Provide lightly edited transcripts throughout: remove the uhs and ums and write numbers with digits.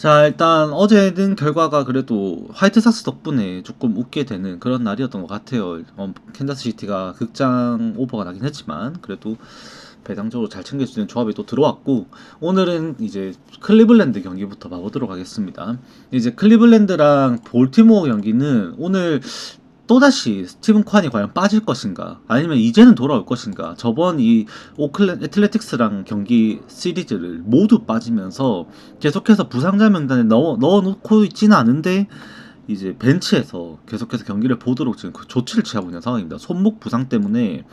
자, 일단 어제는 결과가 그래도 화이트삭스 덕분에 조금 웃게 되는 그런 날이었던 것 같아요. 캔자스시티가 극장 오버가 나긴 했지만 그래도 배당적으로 잘 챙길 수 있는 조합이 또 들어왔고, 오늘은 이제 클리블랜드 경기부터 봐보도록 하겠습니다. 이제 클리블랜드랑 볼티모어 경기는 오늘 또다시 스티븐 콴이 과연 빠질 것인가, 아니면 이제는 돌아올 것인가. 저번 이 오클랜드 애틀레틱스랑 경기 시리즈를 모두 빠지면서 계속해서 부상자 명단에 넣어놓고 있지는 않은데 이제 벤치에서 계속해서 경기를 보도록 지금 그 조치를 취하고 있는 상황입니다. 손목 부상 때문에.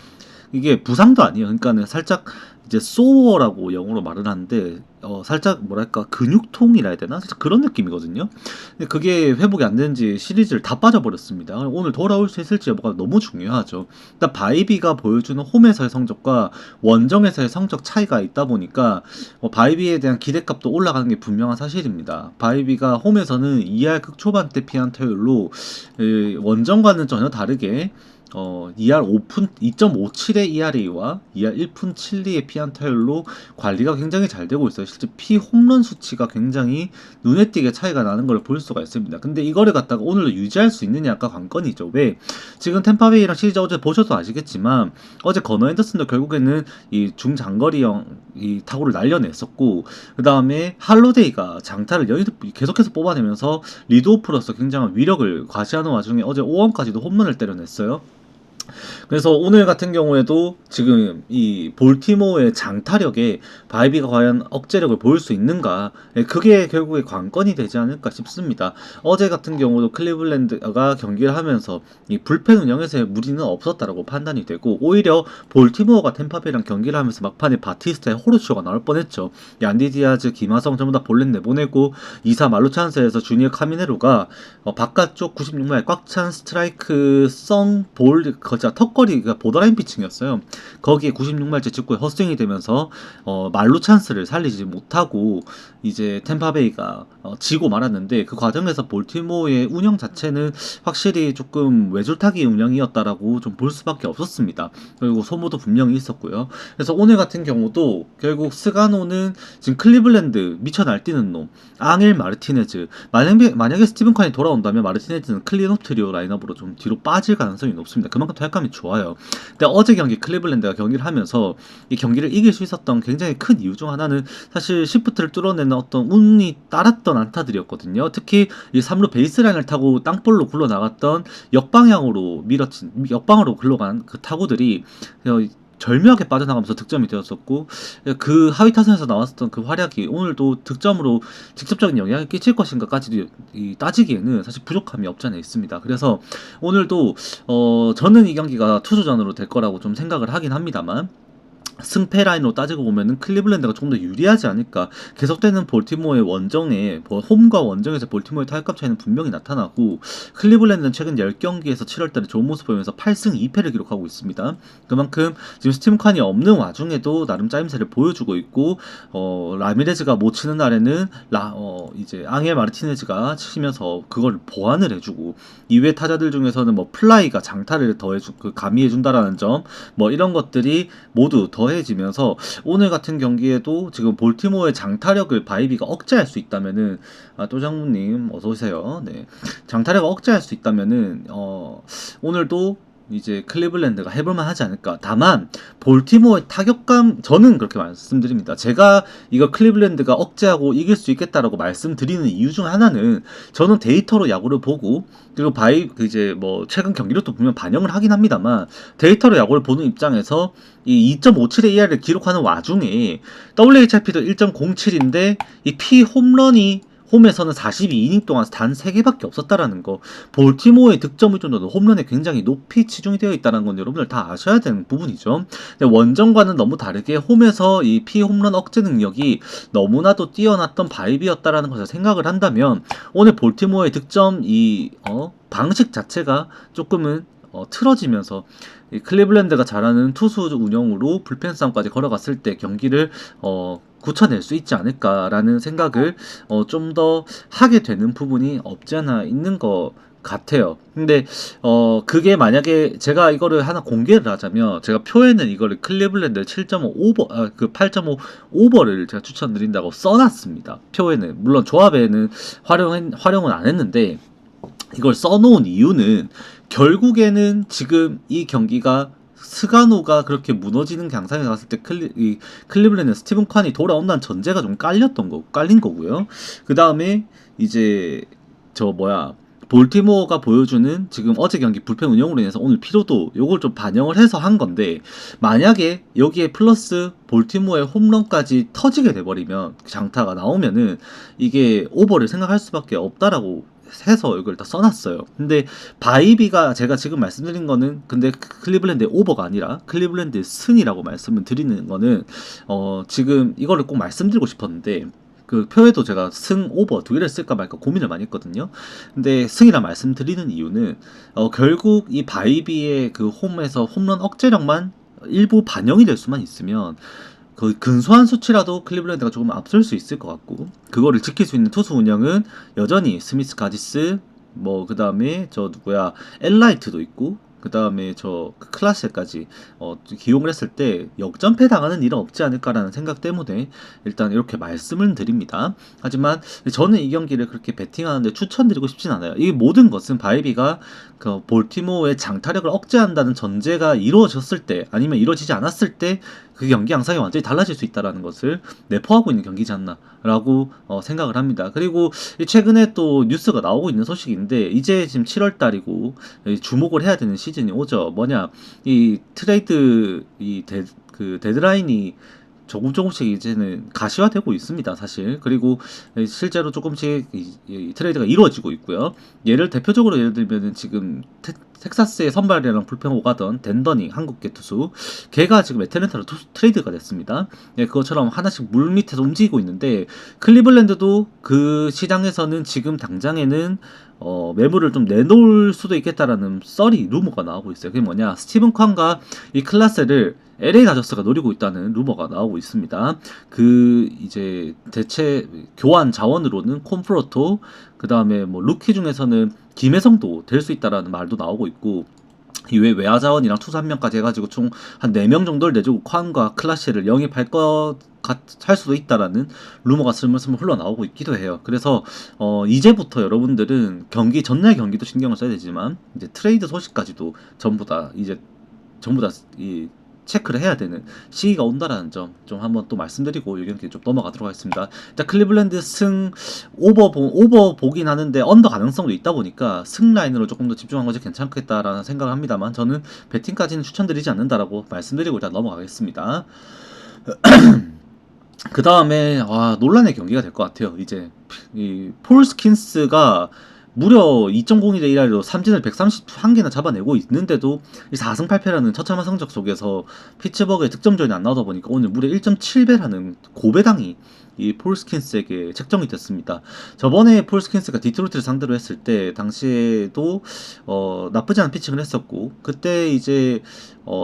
이게 부상도 아니에요. 그러니까는 살짝 이제 소어라고 영어로 말을 하는데, 살짝 뭐랄까 근육통이라 해야 되나? 살짝 그런 느낌이거든요. 근데 그게 회복이 안 되는지 시리즈를 다 빠져버렸습니다. 오늘 돌아올 수 있을지 여부가 너무 중요하죠. 일단 바이비가 보여주는 홈에서의 성적과 원정에서의 성적 차이가 있다 보니까 바이비에 대한 기대값도 올라가는 게 분명한 사실입니다. 바이비가 홈에서는 2할 극초반대 피안 타율로 원정과는 전혀 다르게 2할 5푼 2.57의 ERA와 2할 1푼 7리의 피안타율로 관리가 굉장히 잘 되고 있어요. 실제 피 홈런 수치가 굉장히 눈에 띄게 차이가 나는 걸 볼 수가 있습니다. 근데 이거를 갖다가 오늘도 유지할 수 있느냐가 관건이죠. 왜? 지금 템파베이랑 시리즈 어제 보셔도 아시겠지만, 어제 건너 앤더슨도 결국에는 이 중장거리형 이 타구를 날려냈었고, 그 다음에 할로데이가 장타를 계속해서 뽑아내면서 리드오프로서 굉장한 위력을 과시하는 와중에 어제 5원까지도 홈런을 때려냈어요. 그래서 오늘 같은 경우에도 지금 이 볼티모어의 장타력에 바이비가 과연 억제력을 보일 수 있는가, 그게 결국에 관건이 되지 않을까 싶습니다. 어제 같은 경우도 클리블랜드가 경기를 하면서 이 불펜 운영에서의 무리는 없었다라고 판단이 되고, 오히려 볼티모어가 템파베이랑 경기를 하면서 막판에 바티스타의 호루쇼가 나올 뻔했죠. 얀디 디아즈, 김하성 전부 다 볼넷 내보내고 2사 말루 찬스에서 주니어 카미네로가 바깥쪽 96마일 꽉 찬 스트라이크 볼 턱걸이가 보더라인 피칭이었어요. 거기에 96마일째 직구에 헛스윙이 되면서 말루 찬스를 살리지 못하고 이제 템파베이가 지고 말았는데, 그 과정에서 볼티모어의 운영 자체는 확실히 조금 외줄타기 운영이었다라고 좀 볼 수밖에 없었습니다. 그리고 소모도 분명히 있었고요. 그래서 오늘 같은 경우도 결국 스가노는 지금 클리블랜드 미쳐 날뛰는 놈 앙헬 마르티네즈, 만약에 스티븐 콴이 돌아온다면 마르티네즈는 클리노 트리오 라인업으로 좀 뒤로 빠질 가능성이 높습니다. 그만큼 타격감이 좋아요. 근데 어제 경기 클리블랜드가 경기를 하면서 이 경기를 이길 수 있었던 굉장히 큰 이유 중 하나는 사실 시프트를 뚫어내는 어떤 운이 따랐던 안타들이었거든요. 특히 이 3루 베이스라인을 타고 땅볼로 굴러나갔던 역방향으로 굴러간 그 타구들이 절묘하게 빠져나가면서 득점이 되었었고, 그 하위 타선에서 나왔었던 그 활약이 오늘도 득점으로 직접적인 영향을 끼칠 것인가까지도 따지기에는 사실 부족함이 없지 않아 있습니다. 그래서 오늘도 저는 이 경기가 투수전으로 될 거라고 좀 생각을 하긴 합니다만, 승패 라인으로 따지고 보면은 클리블랜드가 조금 더 유리하지 않을까. 계속되는 볼티모어의 원정에 홈과 원정에서 볼티모어의 타격감 차이는 분명히 나타나고, 클리블랜드는 최근 10경기에서 7월달에 좋은 모습 보이면서 8승 2패를 기록하고 있습니다. 그만큼 지금 스티븐 콴이 없는 와중에도 나름 짜임새를 보여주고 있고, 라미레즈가 못 치는 날에는 이제 앙헬 마르티네즈가 치면서 그걸 보완을 해주고, 이외 타자들 중에서는 뭐 플라이가 장타를 가미해준다라는 점, 뭐 이런 것들이 모두 더해지면서 오늘 같은 경기에도 지금 볼티모어의 장타력을 바이비가 억제할 수 있다면은, 또장무님 어서오세요. 네, 장타력을 억제할 수 있다면은 오늘도 이제 클리블랜드가 해볼만 하지 않을까. 다만 볼티모어의 타격감, 저는 그렇게 말씀드립니다. 제가 이거 클리블랜드가 억제하고 이길 수 있겠다라고 말씀드리는 이유 중 하나는, 저는 데이터로 야구를 보고, 그리고 이제 뭐 최근 경기력도 보면 반영을 하긴 합니다만, 데이터로 야구를 보는 입장에서 이 2.57의 ER를 기록하는 와중에 WHIP도 1.07인데 이 피 홈런이 홈에서는 42이닝 동안 단 3개밖에 없었다라는 거, 볼티모어의 득점 의존도도 홈런에 굉장히 높이 치중이 되어 있다는 건 여러분들 다 아셔야 되는 부분이죠. 근데 원정과는 너무 다르게 홈에서 이 피 홈런 억제 능력이 너무나도 뛰어났던 바이비였다라는 것을 생각을 한다면, 오늘 볼티모어의 득점 방식 자체가 조금은 틀어지면서 이 클리블랜드가 잘하는 투수 운영으로 불펜 싸움까지 걸어갔을 때 경기를 굳혀낼 수 있지 않을까라는 생각을 좀 더 하게 되는 부분이 없지 않아 있는 것 같아요. 근데 그게 만약에 제가 이거를 하나 공개를 하자면 제가 표에는 이거를 클리블랜드 7.5 오버 그 8.5 오버를 제가 추천드린다고 써놨습니다. 표에는 물론 조합에는 활용은 안 했는데 이걸 써놓은 이유는 결국에는 지금 이 경기가 스가노가 그렇게 무너지는 양상에 나왔을 때 클리블랜드 스티븐 칸이 돌아온다는 전제가 좀 깔린 거고요. 그 다음에 이제 볼티모어가 보여주는 지금 어제 경기 불펜 운영으로 인해서 오늘 피로도 요걸 좀 반영을 해서 한 건데, 만약에 여기에 플러스 볼티모어의 홈런까지 터지게 돼버리면, 장타가 나오면은 이게 오버를 생각할 수밖에 없다라고 해서 이걸 다 써놨어요. 근데 바이비가 제가 지금 말씀드린 거는 근데 클리블랜드의 오버가 아니라 클리블랜드의 승이라고 말씀을 드리는 거는 지금 이거를 꼭 말씀드리고 싶었는데, 그 표에도 제가 승, 오버 두 개를 쓸까 말까 고민을 많이 했거든요. 근데 승이라 말씀드리는 이유는 결국 이 바이비의 그 홈에서 홈런 억제력만 일부 반영이 될 수만 있으면 그 근소한 수치라도 클리블랜드가 조금 앞설 수 있을 것 같고, 그거를 지킬 수 있는 투수 운영은 여전히 스미스 가지스, 그 다음에 엘라이트도 있고, 그 다음에 클라스까지 기용을 했을 때 역전패 당하는 일은 없지 않을까라는 생각 때문에 일단 이렇게 말씀을 드립니다. 하지만 저는 이 경기를 그렇게 베팅하는데 추천드리고 싶진 않아요. 이 모든 것은 바이비가 그 볼티모어의 장타력을 억제한다는 전제가 이루어졌을 때, 아니면 이루어지지 않았을 때 그 경기 양상이 완전히 달라질 수 있다는 것을 내포하고 있는 경기지 않나라고 생각을 합니다. 그리고 최근에 또 뉴스가 나오고 있는 소식인데, 이제 지금 7월 달이고 주목을 해야 되는 시즌이 오죠. 이 트레이드 데드라인이 조금씩 이제는 가시화되고 있습니다, 사실. 그리고 실제로 조금씩 이 트레이드가 이루어지고 있고요. 대표적으로 예를 들면은 지금 텍사스의 선발이랑 불펜 오가던 댄더닝 한국계 투수, 걔가 지금 애틀랜타로 트레이드가 됐습니다. 그것처럼 하나씩 물 밑에서 움직이고 있는데, 클리블랜드도 그 시장에서는 지금 당장에는 매물을 좀 내놓을 수도 있겠다라는 루머가 나오고 있어요. 그게 뭐냐, 스티븐 칸과 이 클라스를 LA 다저스가 노리고 있다는 루머가 나오고 있습니다. 이제 대체 교환 자원으로는 콤프로토, 그 다음에 루키 중에서는 김혜성도 될 수 있다라는 말도 나오고 있고, 이외 외야 자원이랑 투수 한 명까지 해가지고 총 한 4명 정도를 내주고 칸과 클라시를 영입할 수도 있다라는 루머가 스물스물 흘러나오고 있기도 해요. 그래서 이제부터 여러분들은 전날 경기도 신경을 써야 되지만, 이제 트레이드 소식까지도 전부 다 이 체크를 해야 되는 시기가 온다라는 점 좀 한번 또 말씀드리고 이 경기 좀 넘어가도록 하겠습니다. 일단 클리블랜드 승 오버 보긴 하는데 언더 가능성도 있다 보니까 승 라인으로 조금 더 집중한 것이 괜찮겠다라는 생각을 합니다만, 저는 배팅까지는 추천드리지 않는다라고 말씀드리고 일단 넘어가겠습니다. 그 다음에 논란의 경기가 될 것 같아요. 이제 이 폴 스킨스가 무려 2.02대 1할로 삼진을 131개나 잡아내고 있는데도 이 4승 8패라는 처참한 성적 속에서 피츠버그의 득점전이 안 나오다 보니까 오늘 무려 1.7배라는 고배당이 이 폴 스킨스에게 책정이 됐습니다. 저번에 폴 스킨스가 디트로이트를 상대로 했을 때 당시에도 나쁘지 않은 피칭을 했었고, 그때 이제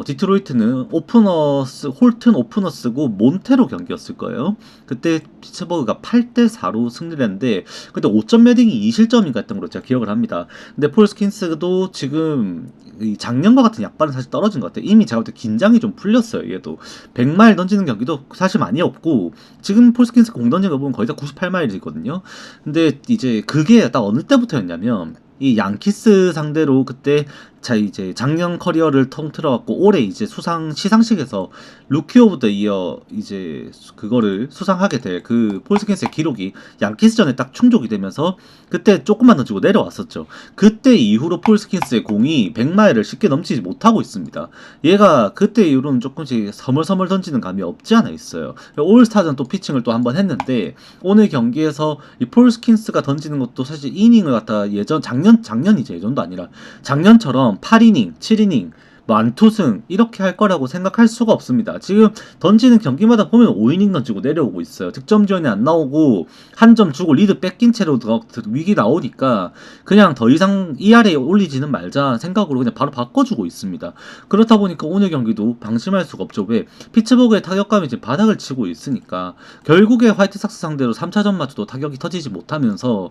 디트로이트는 홀튼 오프너 쓰고 몬테로 경기였을 거예요. 그때 피츠버그가 8대4로 승리를 했는데, 그때 5점 매딩이 2실점인가 했던 걸로 제가 기억을 합니다. 근데 폴 스킨스도 지금 작년과 같은 약발은 사실 떨어진 것 같아요. 이미 제가 볼 때 긴장이 좀 풀렸어요. 얘도 100마일 던지는 경기도 사실 많이 없고, 지금 폴 스킨스 공 던지는 거 보면 거의 다 98마일이거든요. 근데 이제 그게 딱 어느 때부터였냐면, 이 양키스 상대로 그때 이제 작년 커리어를 통틀어갖고 올해 이제 시상식에서 루키 오브 더 이어 이제 그거를 수상하게 될 그 폴 스킨스의 기록이 양키스전에 딱 충족이 되면서 그때 조금만 던지고 내려왔었죠. 그때 이후로 폴 스킨스의 공이 100마일을 쉽게 넘치지 못하고 있습니다. 얘가 그때 이후로는 조금씩 서멀서멀 던지는 감이 없지 않아 있어요. 올스타전 또 피칭을 또 한번 했는데, 오늘 경기에서 이 폴 스킨스가 던지는 것도 사실 이닝을 갖다 작년이죠. 예전도 아니라 작년처럼 8이닝, 7이닝 완투승 이렇게 할 거라고 생각할 수가 없습니다. 지금 던지는 경기마다 보면 5이닝 던지고 내려오고 있어요. 득점 지원이 안 나오고 한 점 주고 리드 뺏긴 채로 위기 나오니까 그냥 더 이상 이 아래에 올리지는 말자 생각으로 그냥 바로 바꿔주고 있습니다. 그렇다 보니까 오늘 경기도 방심할 수가 없죠. 왜? 피츠버그의 타격감이 이제 바닥을 치고 있으니까 결국에 화이트삭스 상대로 3차전 맞춰도 타격이 터지지 못하면서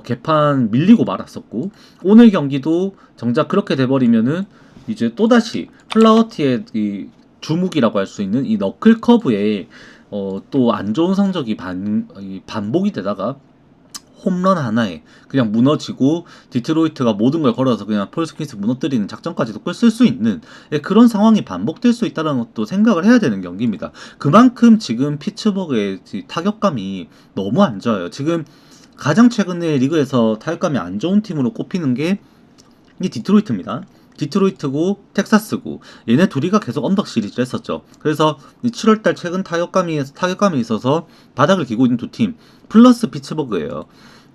개판 밀리고 말았었고, 오늘 경기도 정작 그렇게 돼버리면은 이제 또다시 플라워티의 이 주묵이라고 할 수 있는 이 너클 커브에 또 안 좋은 성적이 반복이 되다가 홈런 하나에 그냥 무너지고 디트로이트가 모든 걸 걸어서 그냥 폴스킨스 무너뜨리는 작전까지도 끌 수 있는 그런 상황이 반복될 수 있다는 것도 생각을 해야 되는 경기입니다. 그만큼 지금 피츠버그의 타격감이 너무 안 좋아요. 지금 가장 최근에 리그에서 타격감이 안 좋은 팀으로 꼽히는 게 이 디트로이트입니다. 디트로이트고 텍사스고 얘네 둘이가 계속 언덕 시리즈를 했었죠. 그래서 7월달 최근 타격감이 있어서 바닥을 기고 있는 두 팀 플러스 피츠버그예요.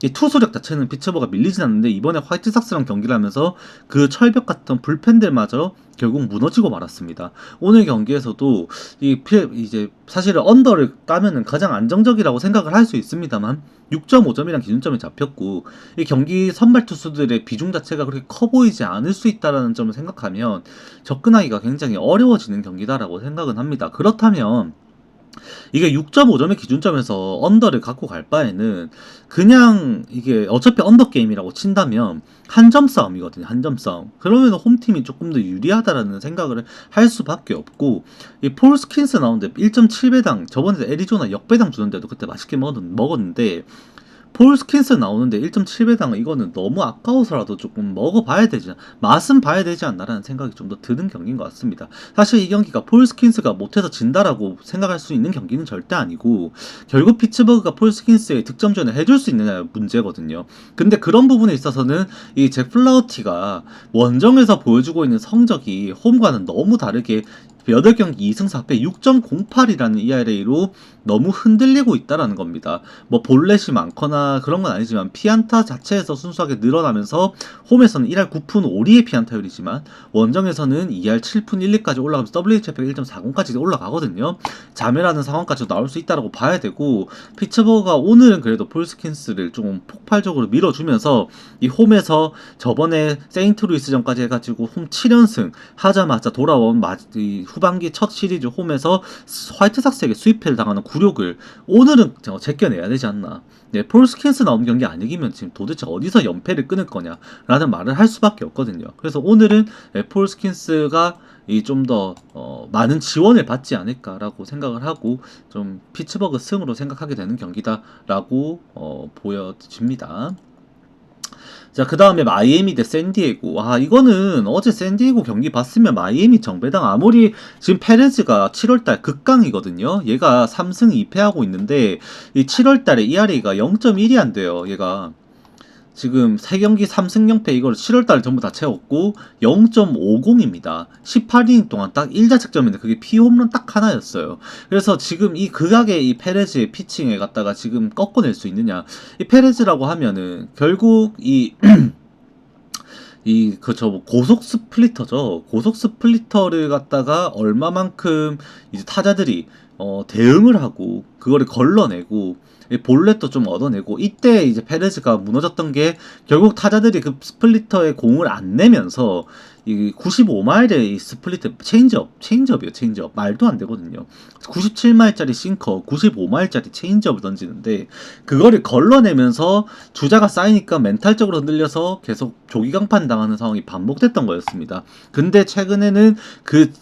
이 투수력 자체는 피츠버그가 밀리진 않는데 이번에 화이트삭스랑 경기를 하면서 그 철벽 같은 불펜들마저 결국 무너지고 말았습니다. 오늘 경기에서도 이제 사실은 언더를 따면은 가장 안정적이라고 생각을 할 수 있습니다만 6.5점이란 기준점이 잡혔고 이 경기 선발 투수들의 비중 자체가 그렇게 커 보이지 않을 수 있다는 점을 생각하면 접근하기가 굉장히 어려워지는 경기다라고 생각은 합니다. 그렇다면 이게 6.5점의 기준점에서 언더를 갖고 갈 바에는 그냥 이게 어차피 언더 게임이라고 친다면 한 점 싸움이거든요. 한 점 싸움. 그러면 홈팀이 조금 더 유리하다라는 생각을 할 수밖에 없고, 이 폴 스킨스 나오는데 1.7배당, 저번에 애리조나 역배당 주는데도 그때 맛있게 먹었는데 폴 스킨스 나오는데 1.7배당 이거는 너무 아까워서라도 조금 먹어봐야 되지, 맛은 봐야 되지 않나라는 생각이 좀 더 드는 경기인 것 같습니다. 사실 이 경기가 폴 스킨스가 못해서 진다라고 생각할 수 있는 경기는 절대 아니고 결국 피츠버그가 폴 스킨스의 득점전을 해줄 수 있느냐의 문제거든요. 근데 그런 부분에 있어서는 이 잭 플라우티가 원정에서 보여주고 있는 성적이 홈과는 너무 다르게 8경기 2승 4패 6.08이라는 ERA로 너무 흔들리고 있다라는 겁니다. 뭐 볼넷이 많거나 그런 건 아니지만 피안타 자체에서 순수하게 늘어나면서 홈에서는 1할 9푼 5리의 피안타율이지만 원정에서는 2할 7푼 1리까지 올라가면서 WHIP 1.40까지 올라가거든요. 자멸하는 상황까지도 나올 수 있다라고 봐야 되고, 피츠버그가 오늘은 그래도 폴스킨스를 좀 폭발적으로 밀어주면서 이 홈에서 저번에 세인트루이스전까지 해가지고 홈 7연승 하자마자 돌아온 이 후반기 첫 시리즈 홈에서 화이트삭스에게 수입회를 당하는 굴욕을 오늘은 제껴내야 되지 않나. 네, 폴 스킨스 나온 경기 안 이기면 지금 도대체 어디서 연패를 끊을 거냐라는 말을 할 수밖에 없거든요. 그래서 오늘은 폴 스킨스가 좀 더 많은 지원을 받지 않을까라고 생각을 하고 좀 피츠버그 승으로 생각하게 되는 경기다라고 보여집니다. 자, 그 다음에 마이애미 대 샌디에고. 이거는 어제 샌디에고 경기 봤으면 마이애미 정배당, 아무리 지금 페레즈가 7월달 극강이거든요. 얘가 3승 2패하고 있는데 이 7월달에 ERA가 0.1이 안 돼요. 얘가 지금 3경기 3승 0패 이걸 7월달에 전부 다 채웠고 0.50입니다. 18이닝 동안 딱 1자책점인데 그게 피홈런 딱 하나였어요. 그래서 지금 이 극악의 이 페레즈의 피칭에 갖다가 지금 꺾어낼 수 있느냐. 이 페레즈라고 하면은 결국 고속 스플리터죠. 고속 스플리터를 갖다가 얼마만큼 이제 타자들이 대응을 하고 그거를 걸러내고 볼넷도 좀 얻어내고, 이때 이제 페레즈가 무너졌던 게 결국 타자들이 그 스플리터에 공을 안 내면서 이 95마일의 이 스플리트 체인지업이에요. 체인지업 말도 안 되거든요. 97마일짜리 싱커 95마일짜리 체인지업을 던지는데 그거를 걸러내면서 주자가 쌓이니까 멘탈적으로 흔들려서 계속 조기강판 당하는 상황이 반복됐던 거였습니다. 근데 최근에는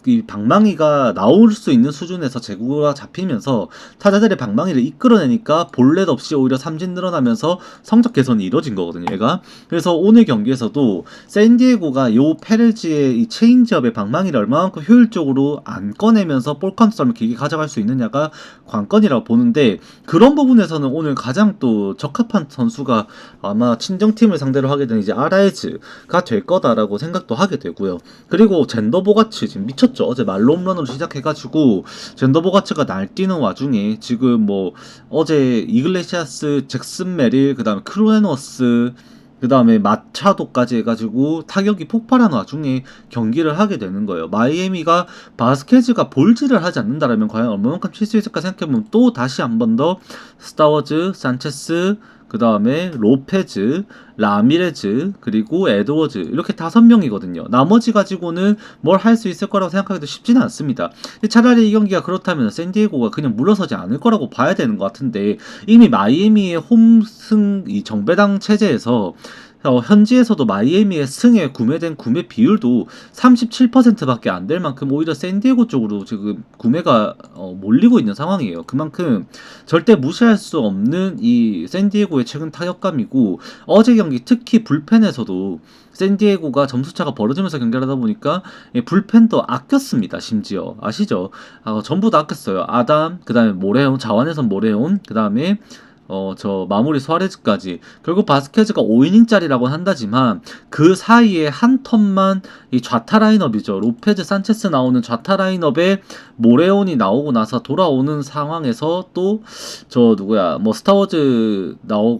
이 방망이가 나올 수 있는 수준에서 제구가 잡히면서 타자들의 방망이를 이끌어내니까 볼넷 없이 오히려 삼진 늘어나면서 성적 개선이 이루어진 거거든요. 얘가. 그래서 오늘 경기에서도 샌디에고가 요 페레즈의 이 체인지업의 방망이를 얼마만큼 효율적으로 안 꺼내면서 볼 컨트롤을 길게 가져갈 수 있느냐가 관건이라고 보는데, 그런 부분에서는 오늘 가장 또 적합한 선수가 아마 친정팀을 상대로 하게 되는 이제 아라에즈가 될 거다라고 생각도 하게 되고요. 그리고 젠더 보가츠 지금 미쳤죠. 어제 말로 홈런으로 시작해가지고 젠더 보가츠가 날뛰는 와중에 지금 뭐 어제 이글레시아스, 잭슨 메릴, 그 다음에 크루에너스, 그 다음에 마차도까지 해가지고 타격이 폭발한 와중에 경기를 하게 되는 거예요. 마이애미가 바스케즈가 볼질을 하지 않는다라면 과연 얼마만큼 칠 수 있을까 생각해보면 또 다시 한 번 더 스타워즈, 산체스, 그 다음에 로페즈, 라미레즈, 그리고 에드워즈 이렇게 5명이거든요. 나머지 가지고는 뭘 할 수 있을 거라고 생각하기도 쉽지는 않습니다. 차라리 이 경기가 그렇다면 샌디에고가 그냥 물러서지 않을 거라고 봐야 되는 것 같은데 이미 마이애미의 홈승 이 정배당 체제에서 현지에서도 마이애미의 승에 구매된 구매 비율도 37%밖에 안 될 만큼 오히려 샌디에고 쪽으로 지금 구매가 몰리고 있는 상황이에요. 그만큼 절대 무시할 수 없는 이 샌디에고의 최근 타격감이고 어제 경기 특히 불펜에서도 샌디에고가 점수차가 벌어지면서 경기를 하다 보니까 불펜도 아꼈습니다. 심지어 아시죠? 전부 다 아꼈어요. 아담, 그 다음에 모레온, 자완에선 모레온, 그 다음에 저 마무리 수아레즈까지. 결국 바스케즈가 5이닝짜리라고 한다지만 그 사이에 한 턴만 이 좌타 라인업이죠. 로페즈, 산체스 나오는 좌타 라인업에 모레온이 나오고 나서 돌아오는 상황에서 또 저 누구야 뭐 스타워즈부터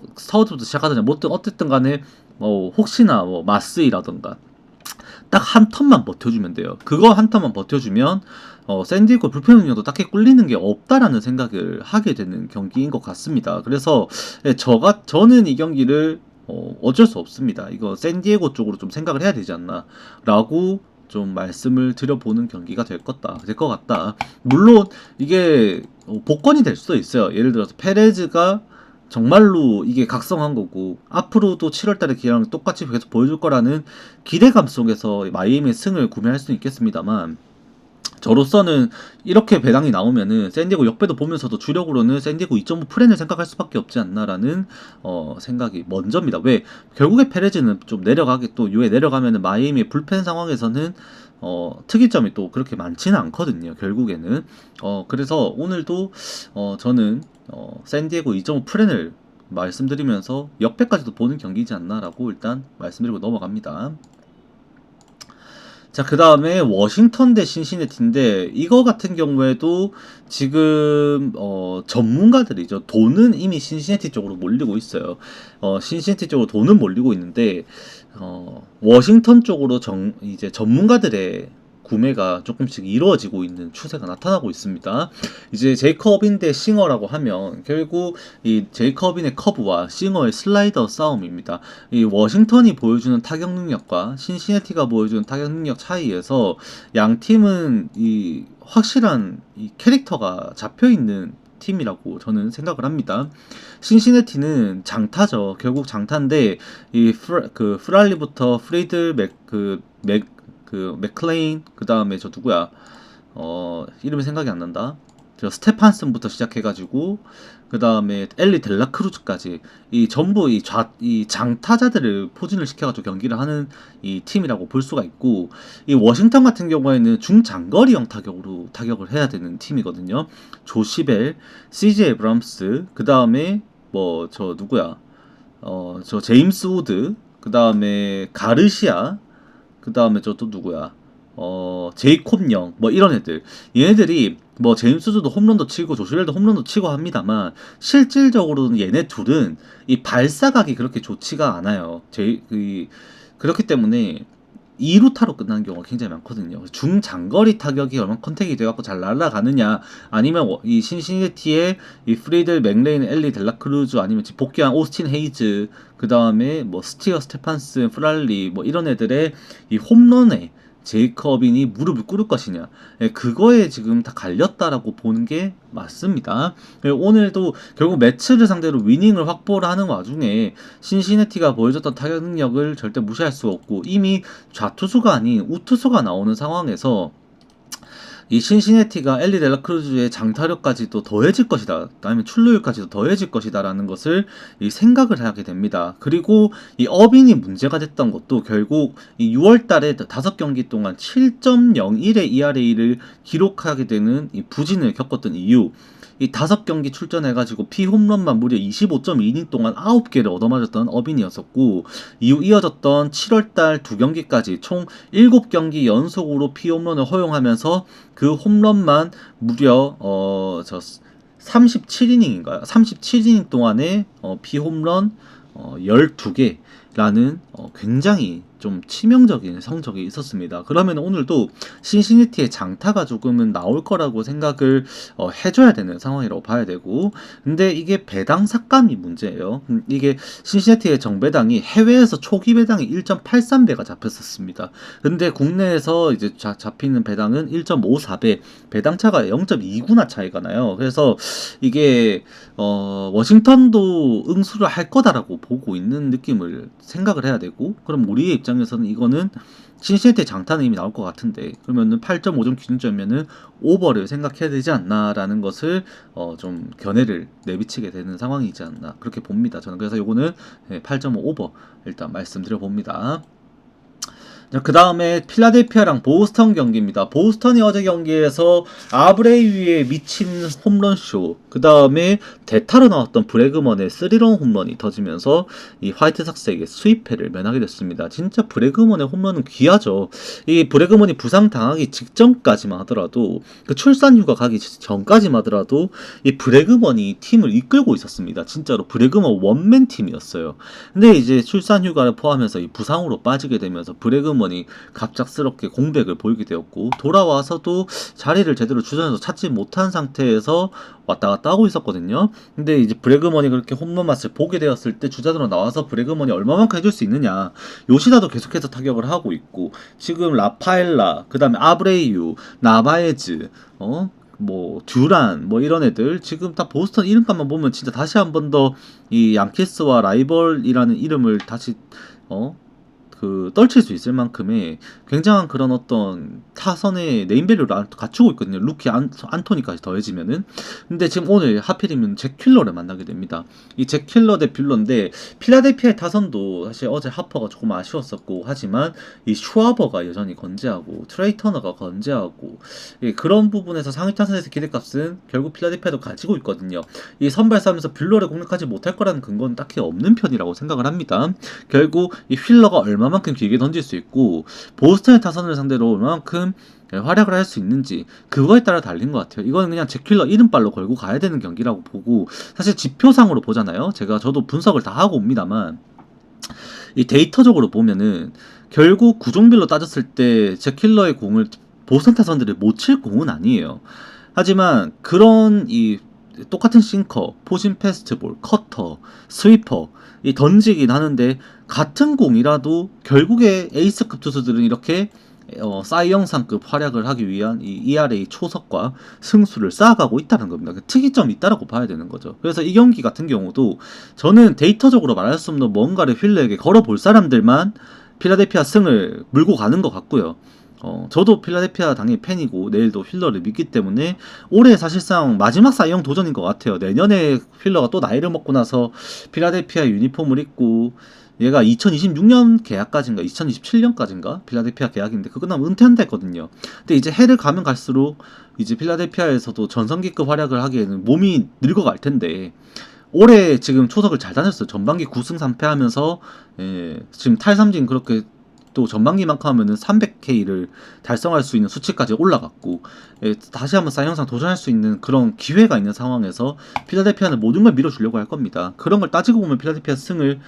시작하더니 뭐 어쨌든 간에 혹시나 뭐 마스이라던가 딱 한 턴만 버텨주면 돼요. 그거 한 턴만 버텨주면 샌디에고 불펜 운영도 딱히 꿀리는 게 없다라는 생각을 하게 되는 경기인 것 같습니다. 그래서 저는 이 경기를 어쩔 수 없습니다. 이거 샌디에고 쪽으로 좀 생각을 해야 되지 않나라고 좀 말씀을 드려보는 경기가 될 것 같다. 물론 이게 복권이 될 수도 있어요. 예를 들어서 페레즈가 정말로 이게 각성한 거고 앞으로도 7월달에 기아랑 똑같이 계속 보여줄 거라는 기대감 속에서 마이애미의 승을 구매할 수는 있겠습니다만 저로서는 이렇게 배당이 나오면은 샌디에고 역배도 보면서도 주력으로는 샌디에고 2.5 프렌을 생각할 수밖에 없지 않나라는 생각이 먼저입니다. 왜 결국에 페레즈는 좀 내려가게 또 유에 내려가면은 마이애미의 불펜 상황에서는 특이점이 또 그렇게 많지는 않거든요. 결국에는 그래서 오늘도 저는 샌디에고 2.5 프렌을 말씀드리면서 역배까지도 보는 경기이지 않나라고 일단 말씀드리고 넘어갑니다. 자, 그 다음에 워싱턴 대 신시내티인데 이거 같은 경우에도 지금 전문가들이죠. 돈은 이미 신시내티 쪽으로 몰리고 있어요. 신시내티 쪽으로 돈은 몰리고 있는데 워싱턴 쪽으로 이제 전문가들의 구매가 조금씩 이루어지고 있는 추세가 나타나고 있습니다. 이제 제이컵인 대 싱어라고 하면 결국 이 제이컵인의 커브와 싱어의 슬라이더 싸움입니다. 이 워싱턴이 보여주는 타격 능력과 신시내티가 보여주는 타격 능력 차이에서 양 팀은 이 확실한 이 캐릭터가 잡혀 있는 팀이라고 저는 생각을 합니다. 신시내티는 장타죠. 결국 장타인데 이 프랄리부터 프리들 맥클레인 그 다음에 저 누구야 이름이 생각이 안 난다. 저 스테판슨부터 시작해가지고 그 다음에 엘리 델라크루즈까지 이 전부 이 장타자들을 포진을 시켜가지고 경기를 하는 이 팀이라고 볼 수가 있고 이 워싱턴 같은 경우에는 중장거리형 타격으로 타격을 해야 되는 팀이거든요. 조시벨, CJ 에브람스 그 다음에 뭐 저 누구야 저 제임스 우드 그 다음에 가르시아 그 다음에 저 또 누구야 제이콥 영 뭐 이런 애들 얘네들이 뭐 제임스도 홈런도 치고 조슈벨도 홈런도 치고 합니다만 실질적으로는 얘네 둘은 이 발사각이 그렇게 좋지가 않아요. 그렇기 때문에 2루타로 끝나는 경우가 굉장히 많거든요. 중장거리 타격이 얼마나 컨택이 돼갖고 잘 날아가느냐 아니면 이 신시내티의 이 프리들 맥레인 엘리 델라크루즈 아니면 복귀한 오스틴 헤이즈 그 다음에 뭐 스티어 스테판슨 프랄리 뭐 이런 애들의 이 홈런에 제이컵인이 무릎을 꿇을 것이냐 그거에 지금 다 갈렸다라고 보는 게 맞습니다. 오늘도 결국 매츠를 상대로 위닝을 확보를 하는 와중에 신시내티가 보여줬던 타격 능력을 절대 무시할 수 없고 이미 좌투수가 아닌 우투수가 나오는 상황에서 이 신시내티가 엘리 델라크루즈의 장타력까지도 더해질 것이다. 아니면 출루율까지도 더해질 것이다. 라는 것을 생각을 하게 됩니다. 그리고 이 어빈이 문제가 됐던 것도 결국 이 6월 달에 5경기 동안 7.01의 ERA를 기록하게 되는 이 부진을 겪었던 이유. 이 5경기 출전해가지고 피홈런만 무려 25.2이닝 동안 9개를 얻어맞았던 어빈이었었고 이후 이어졌던 7월달 2경기까지 총 7경기 연속으로 피홈런을 허용하면서 그 홈런만 무려 37이닝인가요? 37이닝 동안에 피홈런 12개라는 굉장히 좀 치명적인 성적이 있었습니다. 그러면 오늘도 신시내티의 장타가 조금은 나올 거라고 생각을 해줘야 되는 상황이라고 봐야 되고, 근데 이게 배당 삭감이 문제예요. 이게 신시내티의 정배당이 해외에서 초기 배당이 1.83배가 잡혔었습니다. 근데 국내에서 이제 잡히는 배당은 1.54배, 배당차가 0.2구나 차이가 나요. 그래서 이게 워싱턴도 응수를 할 거다라고 보고 있는 느낌을 생각을 해야 되고, 그럼 우리의 입장에서는 이거는 신시내티 장타는 이미 나올 것 같은데, 그러면은 8.5점 기준점이면은 오버를 생각해야 되지 않나라는 것을 좀 견해를 내비치게 되는 상황이지 않나 그렇게 봅니다. 저는 그래서 요거는 8.5 오버 일단 말씀드려 봅니다. 그 다음에 필라델피아랑 보스턴 경기입니다. 보스턴이 어제 경기에서 아브레이유의 미친 홈런쇼, 그 다음에 대타로 나왔던 브래그먼의 3런 홈런이 터지면서 이 화이트삭스에게 수입패를 면하게 됐습니다. 진짜 브래그먼의 홈런은 귀하죠. 이 브래그먼이 부상당하기 직전까지만 하더라도, 그 출산휴가 가기 전까지만 하더라도 이 브래그먼이 팀을 이끌고 있었습니다. 진짜로 브래그먼 원맨 팀이었어요. 근데 이제 출산휴가를 포함해서 이 부상으로 빠지게 되면서 브래그먼이 갑작스럽게 공백을 보이게 되었고, 돌아와서도 자리를 제대로 주전에서 찾지 못한 상태에서 왔다 갔다 하고 있었거든요. 근데 이제 브래그먼이 그렇게 홈런 맛을 보게 되었을 때 주자로 나와서 브래그먼이 얼마만큼 해줄 수 있느냐, 요시다도 계속해서 타격을 하고 있고, 지금 라파엘라, 그 다음에 아브레이유, 나바에즈, 뭐 듀란, 뭐 이런 애들 지금 다 보스턴 이름값만 보면 진짜 다시 한 번 더 이 양키스와 라이벌이라는 이름을 다시 떨칠 수 있을 만큼의 굉장한 그런 어떤 타선의 네임밸류를 갖추고 있거든요. 루키 안토니까지 더해지면은. 근데 지금 오늘 하필이면 잭 퀼러를 만나게 됩니다. 이 잭 퀼러 대 뷰러인데, 필라델피아의 타선도 사실 어제 하퍼가 조금 아쉬웠었고, 하지만 이 슈와버가 여전히 건재하고 트레이 터너가 건재하고, 그런 부분에서 상위 타선에서 기대값은 결국 필라델피아도 가지고 있거든요. 이 선발 싸움에서 뷰러를 공략하지 못할 거라는 근거는 딱히 없는 편이라고 생각을 합니다. 결국 이 퀼러가 얼마만큼 길게 던질 수 있고, 보스턴의 타선을 상대로 얼마만큼 활약을 할 수 있는지, 그거에 따라 달린 것 같아요. 이거는 그냥 잭 퀼러 이름발로 걸고 가야 되는 경기라고 보고, 사실 지표상으로 보잖아요. 저도 분석을 다 하고 옵니다만, 이 데이터적으로 보면은 결국 구종별로 따졌을 때 잭 퀼러의 공을 보스턴 타선들이 못 칠 공은 아니에요. 하지만 그런 이 똑같은 싱커, 포진 패스트볼, 커터, 스위퍼 이 던지긴 하는데, 같은 공이라도 결국에 에이스급 투수들은 이렇게 사이영상급 활약을 하기 위한 이 ERA 초석과 승수를 쌓아가고 있다는 겁니다. 특이점이 있다라고 봐야 되는 거죠. 그래서 이 경기 같은 경우도 저는 데이터적으로 말할 수 없는 뭔가를 휠러에게 걸어볼 사람들만 필라델피아 승을 물고 가는 것 같고요. 저도 필라델피아 당연히 팬이고 내일도 휠러를 믿기 때문에 올해 사실상 마지막 사이영 도전인 것 같아요. 내년에 휠러가 또 나이를 먹고 나서 필라델피아 유니폼을 입고, 얘가 2026년 계약까지인가 2027년까지인가 필라델피아 계약인데 그거 나면 은퇴한다 했거든요. 근데 이제 해를 가면 갈수록 이제 필라델피아에서도 전성기급 활약을 하기에는 몸이 늙어갈 텐데, 올해 지금 초석을 잘 다녔어요. 전반기 9승 3패 하면서 지금 탈삼진 그렇게 또 전반기만큼 하면은 300K를 달성할 수 있는 수치까지 올라갔고, 다시 한번 사이영상 도전할 수 있는 그런 기회가 있는 상황에서 필라델피아는 모든 걸 밀어주려고 할 겁니다. 그런 걸 따지고 보면 필라델피아 승을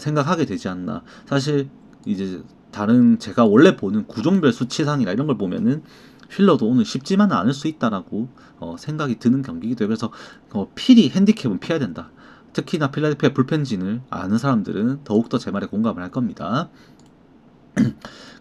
생각하게 되지 않나. 사실 이제 다른 제가 원래 보는 구종별 수치상이나 이런 걸 보면은 휠러도 오늘 쉽지만은 않을 수 있다라고 생각이 드는 경기이기도 해요. 그래서 필히 핸디캡은 피해야 된다. 특히나 필라델피아 불펜진을 아는 사람들은 더욱더 제 말에 공감을 할 겁니다.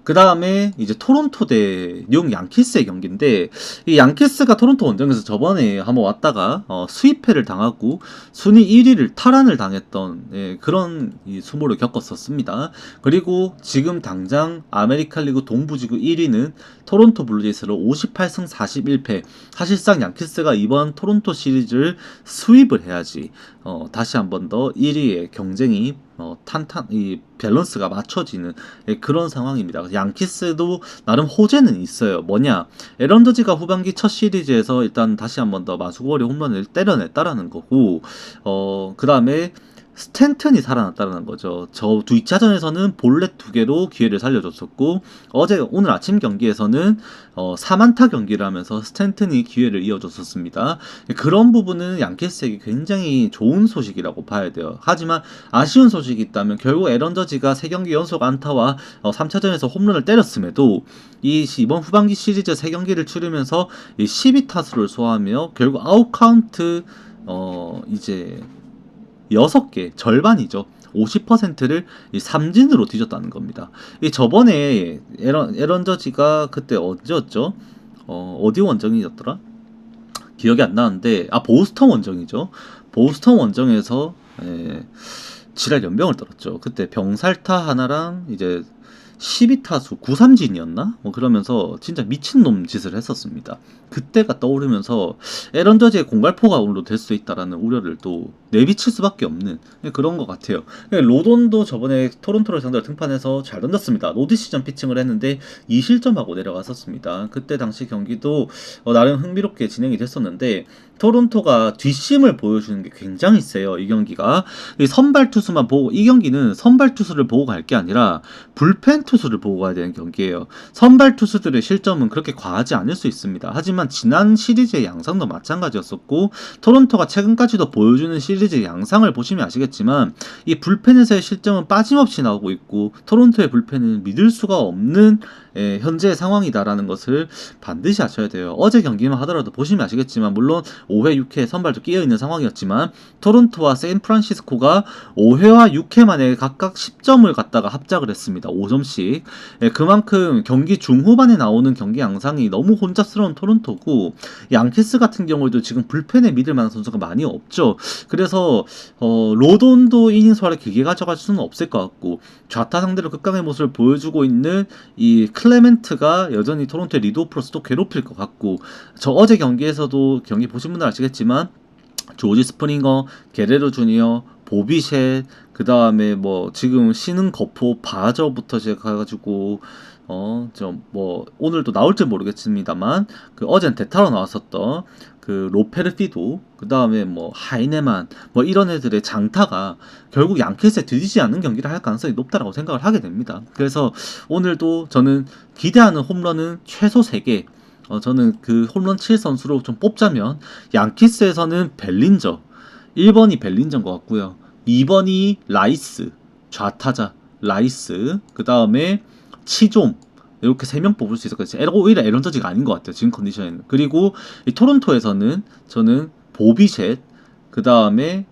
그 다음에 이제 토론토 대 뉴욕 양키스의 경기인데, 이 양키스가 토론토 원정에서 저번에 한번 왔다가 수입패를 당하고 순위 1위를 탈환을 당했던 그런 이 수모를 겪었었습니다. 그리고 지금 당장 아메리칸 리그 동부지구 1위는 토론토 블루제이스로 58승 41패. 사실상 양키스가 이번 토론토 시리즈를 수입을 해야지 다시 한번 더 1위의 경쟁이 이 밸런스가 맞춰지는 그런 상황입니다. 양키스도 나름 호재는 있어요. 뭐냐, 에런 저지가 후반기 첫 시리즈에서 일단 다시 한번 더 마수거리 홈런을 때려냈다라는 거고, 그 다음에 스탠튼이 살아났다는 거죠. 저 2차전에서는 볼넷 2개로 기회를 살려줬었고 오늘 아침 경기에서는 4만타 경기를 하면서 스탠튼이 기회를 이어줬었습니다. 그런 부분은 양키스에게 굉장히 좋은 소식이라고 봐야 돼요. 하지만 아쉬운 소식이 있다면 결국 에런 저지가 3경기 연속 안타와 3차전에서 홈런을 때렸음에도 이번 후반기 시리즈 3경기를 치르면서 12타수를 소화하며 결국 아웃카운트 이제 6개, 절반이죠. 50%를 삼진으로 뒤졌다는 겁니다. 저번에 에런 저지가 그때 언제였죠? 어디 원정이었더라? 기억이 안 나는데, 보스턴 원정이죠. 보스턴 원정에서 지랄 연병을 떨었죠. 그때 병살타 하나랑 이제 12타수 9삼진이었나? 그러면서 진짜 미친놈 짓을 했었습니다. 그때가 떠오르면서 에런 저지의 공갈포가 오늘도 될 수 있다라는 우려를 또 내비칠 수밖에 없는 그런 것 같아요. 로돈도 저번에 토론토를 상대로 등판해서 잘 던졌습니다. 노드 시즌 피칭을 했는데 2실점하고 내려갔었습니다. 그때 당시 경기도 나름 흥미롭게 진행이 됐었는데 토론토가 뒷심을 보여주는 게 굉장히 세요. 이 경기가 선발 투수만 보고, 이 경기는 선발 투수를 보고 갈 게 아니라 불펜 투수를 보고 가야 되는 경기예요. 선발 투수들의 실점은 그렇게 과하지 않을 수 있습니다. 하지만 지난 시리즈의 양상도 마찬가지였었고 토론토가 최근까지도 보여주는 시리즈의 양상을 보시면 아시겠지만 이 불펜에서의 실점은 빠짐없이 나오고 있고 토론토의 불펜은 믿을 수가 없는 현재의 상황이다라는 것을 반드시 아셔야 돼요. 어제 경기만 하더라도 보시면 아시겠지만 물론 5회, 6회 선발도 끼어있는 상황이었지만 토론토와 샌프란시스코가 5회와 6회 만에 각각 10점을 갖다가 합작을 했습니다. 5점씩. 그만큼 경기 중후반에 나오는 경기 양상이 너무 혼잡스러운 토론토고 양키스 같은 경우에도 지금 불펜에 믿을 만한 선수가 많이 없죠. 그래서 로돈도 이닝 소화를 길게 가져갈 수는 없을 것 같고 좌타 상대로 극강의 모습을 보여주고 있는 이 클레멘트가 여전히 토론토의 리드오프로서 또 괴롭힐 것 같고 저 어제 경기에서도 경기 보신 분들 아시겠지만 조지 스프링어, 게레로 주니어, 보비셋, 그 다음에 뭐 지금 신흥 거포 바저부터 시작해가지고 오늘도 나올지 모르겠습니다만 어젠 대타로 나왔었던 로페르피도, 그 다음에 하이네만 이런 애들의 장타가 결국 양키스에 들리지 않는 경기를 할 가능성이 높다라고 생각을 하게 됩니다. 그래서 오늘도 저는 기대하는 홈런은 최소 3개. 저는 홈런 칠 선수로 좀 뽑자면 양키스에서는 벨린저 1번이 벨린저인 것 같고요. 2번이 라이스 좌타자 라이스, 그 다음에 치좀 이렇게 3명 뽑을 수 있을 것 같아요. 오히려 에런 저지가 아닌 것 같아요. 지금 컨디션에는. 그리고 이 토론토에서는 저는 보비셋, 그 다음에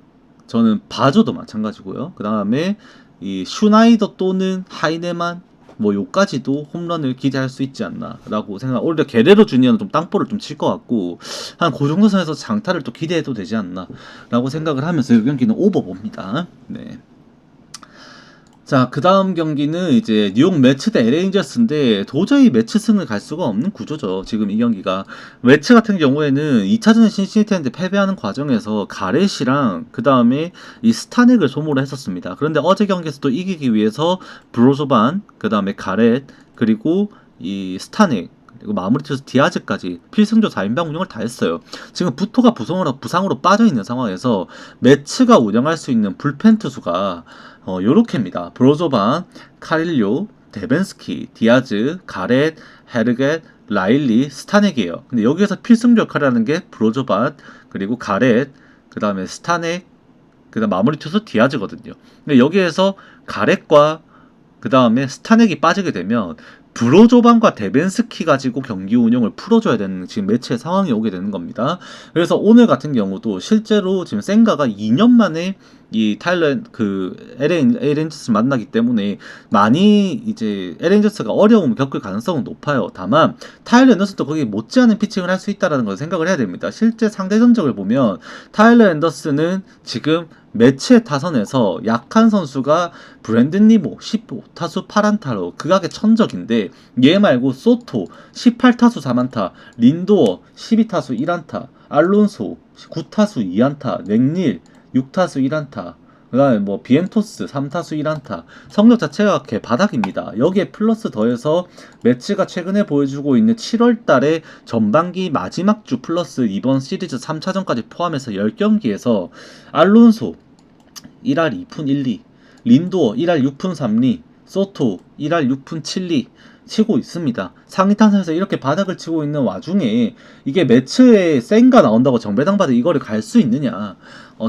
저는 바조도 마찬가지고요. 그 다음에 이 슈나이더 또는 하이네만 요까지도 홈런을 기대할 수 있지 않나라고 생각. 오히려 게레로 주니어는 좀 땅볼을 좀 칠 것 같고 한 그 정도 선에서 장타를 또 기대해도 되지 않나라고 생각을 하면서 이 경기는 오버 봅니다. 네. 자, 그 다음 경기는 이제 뉴욕 매츠 대 LA 엔젤스인데 도저히 매츠 승을 갈 수가 없는 구조죠. 지금 이 경기가 매츠 같은 경우에는 2차전에 신시내티한테 패배하는 과정에서 가렛이랑 그 다음에 이 스타넥을 소모를 했었습니다. 그런데 어제 경기에서도 이기기 위해서 브로조반, 그 다음에 가렛, 그리고 이 스타넥, 그리고 마무리 투수 디아즈까지 필승조 4인방 운영을 다 했어요. 지금 부토가 부상으로 빠져있는 상황에서 매츠가 운영할 수 있는 불펜 투수가 요렇게입니다. 브로조반, 카릴료, 데벤스키, 디아즈, 가렛, 헤르겟, 라일리, 스타넥이에요. 근데 여기에서 필승조 역할을 하는 게 브로조반, 그리고 가렛, 그 다음에 스타넥, 그 다음 마무리 투수 디아즈거든요. 근데 여기에서 가렛과 그 다음에 스타넥이 빠지게 되면 브로조반과 데벤스키 가지고 경기 운영을 풀어줘야 되는 지금 매치의 상황이 오게 되는 겁니다. 그래서 오늘 같은 경우도 실제로 지금 생가가 2년 만에 이 LA 엔젤스를 만나기 때문에 많이 이제 LA 엔젤스가 어려움을 겪을 가능성은 높아요. 다만 타일러 앤더슨도 거기 못지않은 피칭을 할 수 있다는 걸 생각을 해야 됩니다. 실제 상대 전적을 보면 타일러 앤더슨은 지금 매치의 타선에서 약한 선수가 브랜든 니모 15타수 8안타로 극악의 천적인데 얘 말고 소토 18타수 4안타, 린도어 12타수 1안타, 알론소 9타수 2안타, 맥닐 6타수 1안타, 그 다음에 비엔토스 3타수 1안타, 성적 자체가 개바닥입니다. 여기에 플러스 더해서 매치가 최근에 보여주고 있는 7월달에 전반기 마지막 주 플러스 이번 시리즈 3차전까지 포함해서 10경기에서 알론소 1할 2푼 1리, 린도어 1할 6푼 3리, 소토 1할 6푼 7리 치고 있습니다. 상위 타선에서 이렇게 바닥을 치고 있는 와중에 이게 매치에 센가 나온다고 정배당 받아 이거를 갈 수 있느냐?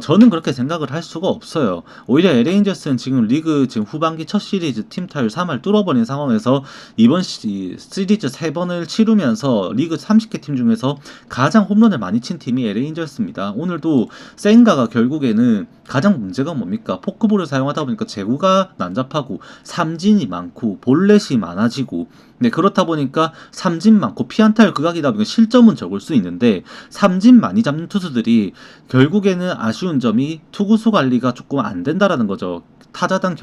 저는 그렇게 생각을 할 수가 없어요. 오히려 LA인저스는 지금 리그 지금 후반기 첫 시리즈 팀 타율 3할 뚫어버린 상황에서 이번 시리즈 3번을 치르면서 리그 30개 팀 중에서 가장 홈런을 많이 친 팀이 LA인저스입니다. 오늘도 센가가 결국에는 가장 문제가 뭡니까? 포크볼을 사용하다 보니까 제구가 난잡하고 삼진이 많고 볼넷이 많아지고 네, 그렇다 보니까 삼진 많고 피안타율 극악이다 보니까 실점은 적을 수 있는데 삼진 많이 잡는 투수들이 결국에는 아쉬운 점이 투구수 관리가 조금 안 된다라는 거죠. 타자당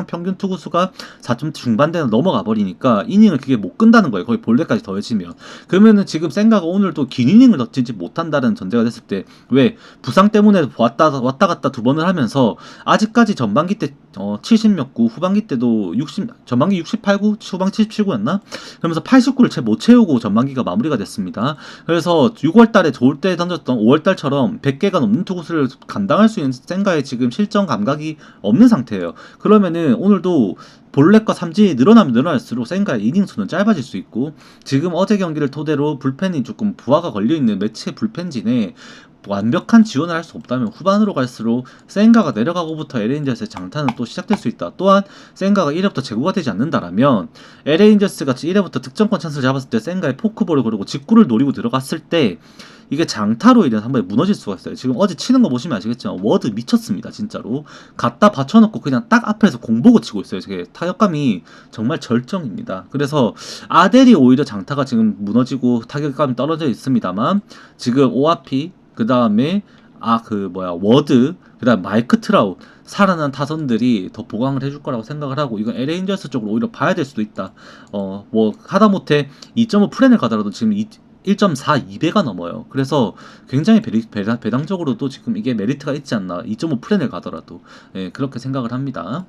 평균 투구수가 4점 중반대로 넘어가 버리니까 이닝을 그게 못 끈다는 거예요. 거의 볼넷까지 더해지면. 그러면은 지금 생가가 오늘도 긴 이닝을 던지지 못한다는 전제가 됐을 때 왜 부상 때문에 왔다 갔다 두 번을 하면서 아직까지 전반기 때 70몇 구, 후반기 때도 60, 전반기 68구, 후반 77구였나? 그러면서 89를 채 못 채우고 전반기가 마무리가 됐습니다. 그래서 6월 달에 좋을 때 던졌던 5월 달처럼 100개가 넘는 투구수를 감당할 수 있는 생가의 지금 실전 감각이 없는 상태예요. 그러면은 오늘도 볼넷과 삼진이 늘어나면 늘어날수록 센가의 이닝 수는 짧아질 수 있고 지금 어제 경기를 토대로 불펜이 조금 부하가 걸려있는 매치의 불펜진에 완벽한 지원을 할 수 없다면 후반으로 갈수록 센가가 내려가고부터 LA인저스의 장타는 또 시작될 수 있다. 또한 센가가 1회부터 제구가 되지 않는다라면 LA인저스 같이 1회부터 득점권 찬스를 잡았을 때 센가의 포크볼을 그리고 직구를 노리고 들어갔을 때 이게 장타로 인해서 한 번에 무너질 수가 있어요. 지금 어제 치는 거 보시면 아시겠지만 워드 미쳤습니다. 진짜로 갖다 받쳐놓고 그냥 딱 앞에서 공보고 치고 있어요. 저게 타격감이 정말 절정입니다. 그래서 아델이 오히려 장타가 지금 무너지고 타격감이 떨어져 있습니다만 지금 오아피 그 다음에 워드 그 다음 마이크 트라웃 살아난 타선들이 더 보강을 해줄 거라고 생각을 하고 이건 LA인저스 쪽으로 오히려 봐야 될 수도 있다. 뭐 하다못해 2.5 프렌을 가더라도 지금 1.4 2배가 넘어요. 그래서 굉장히 배당적으로도 지금 이게 메리트가 있지 않나. 2.5 프렌을 가더라도 그렇게 생각을 합니다.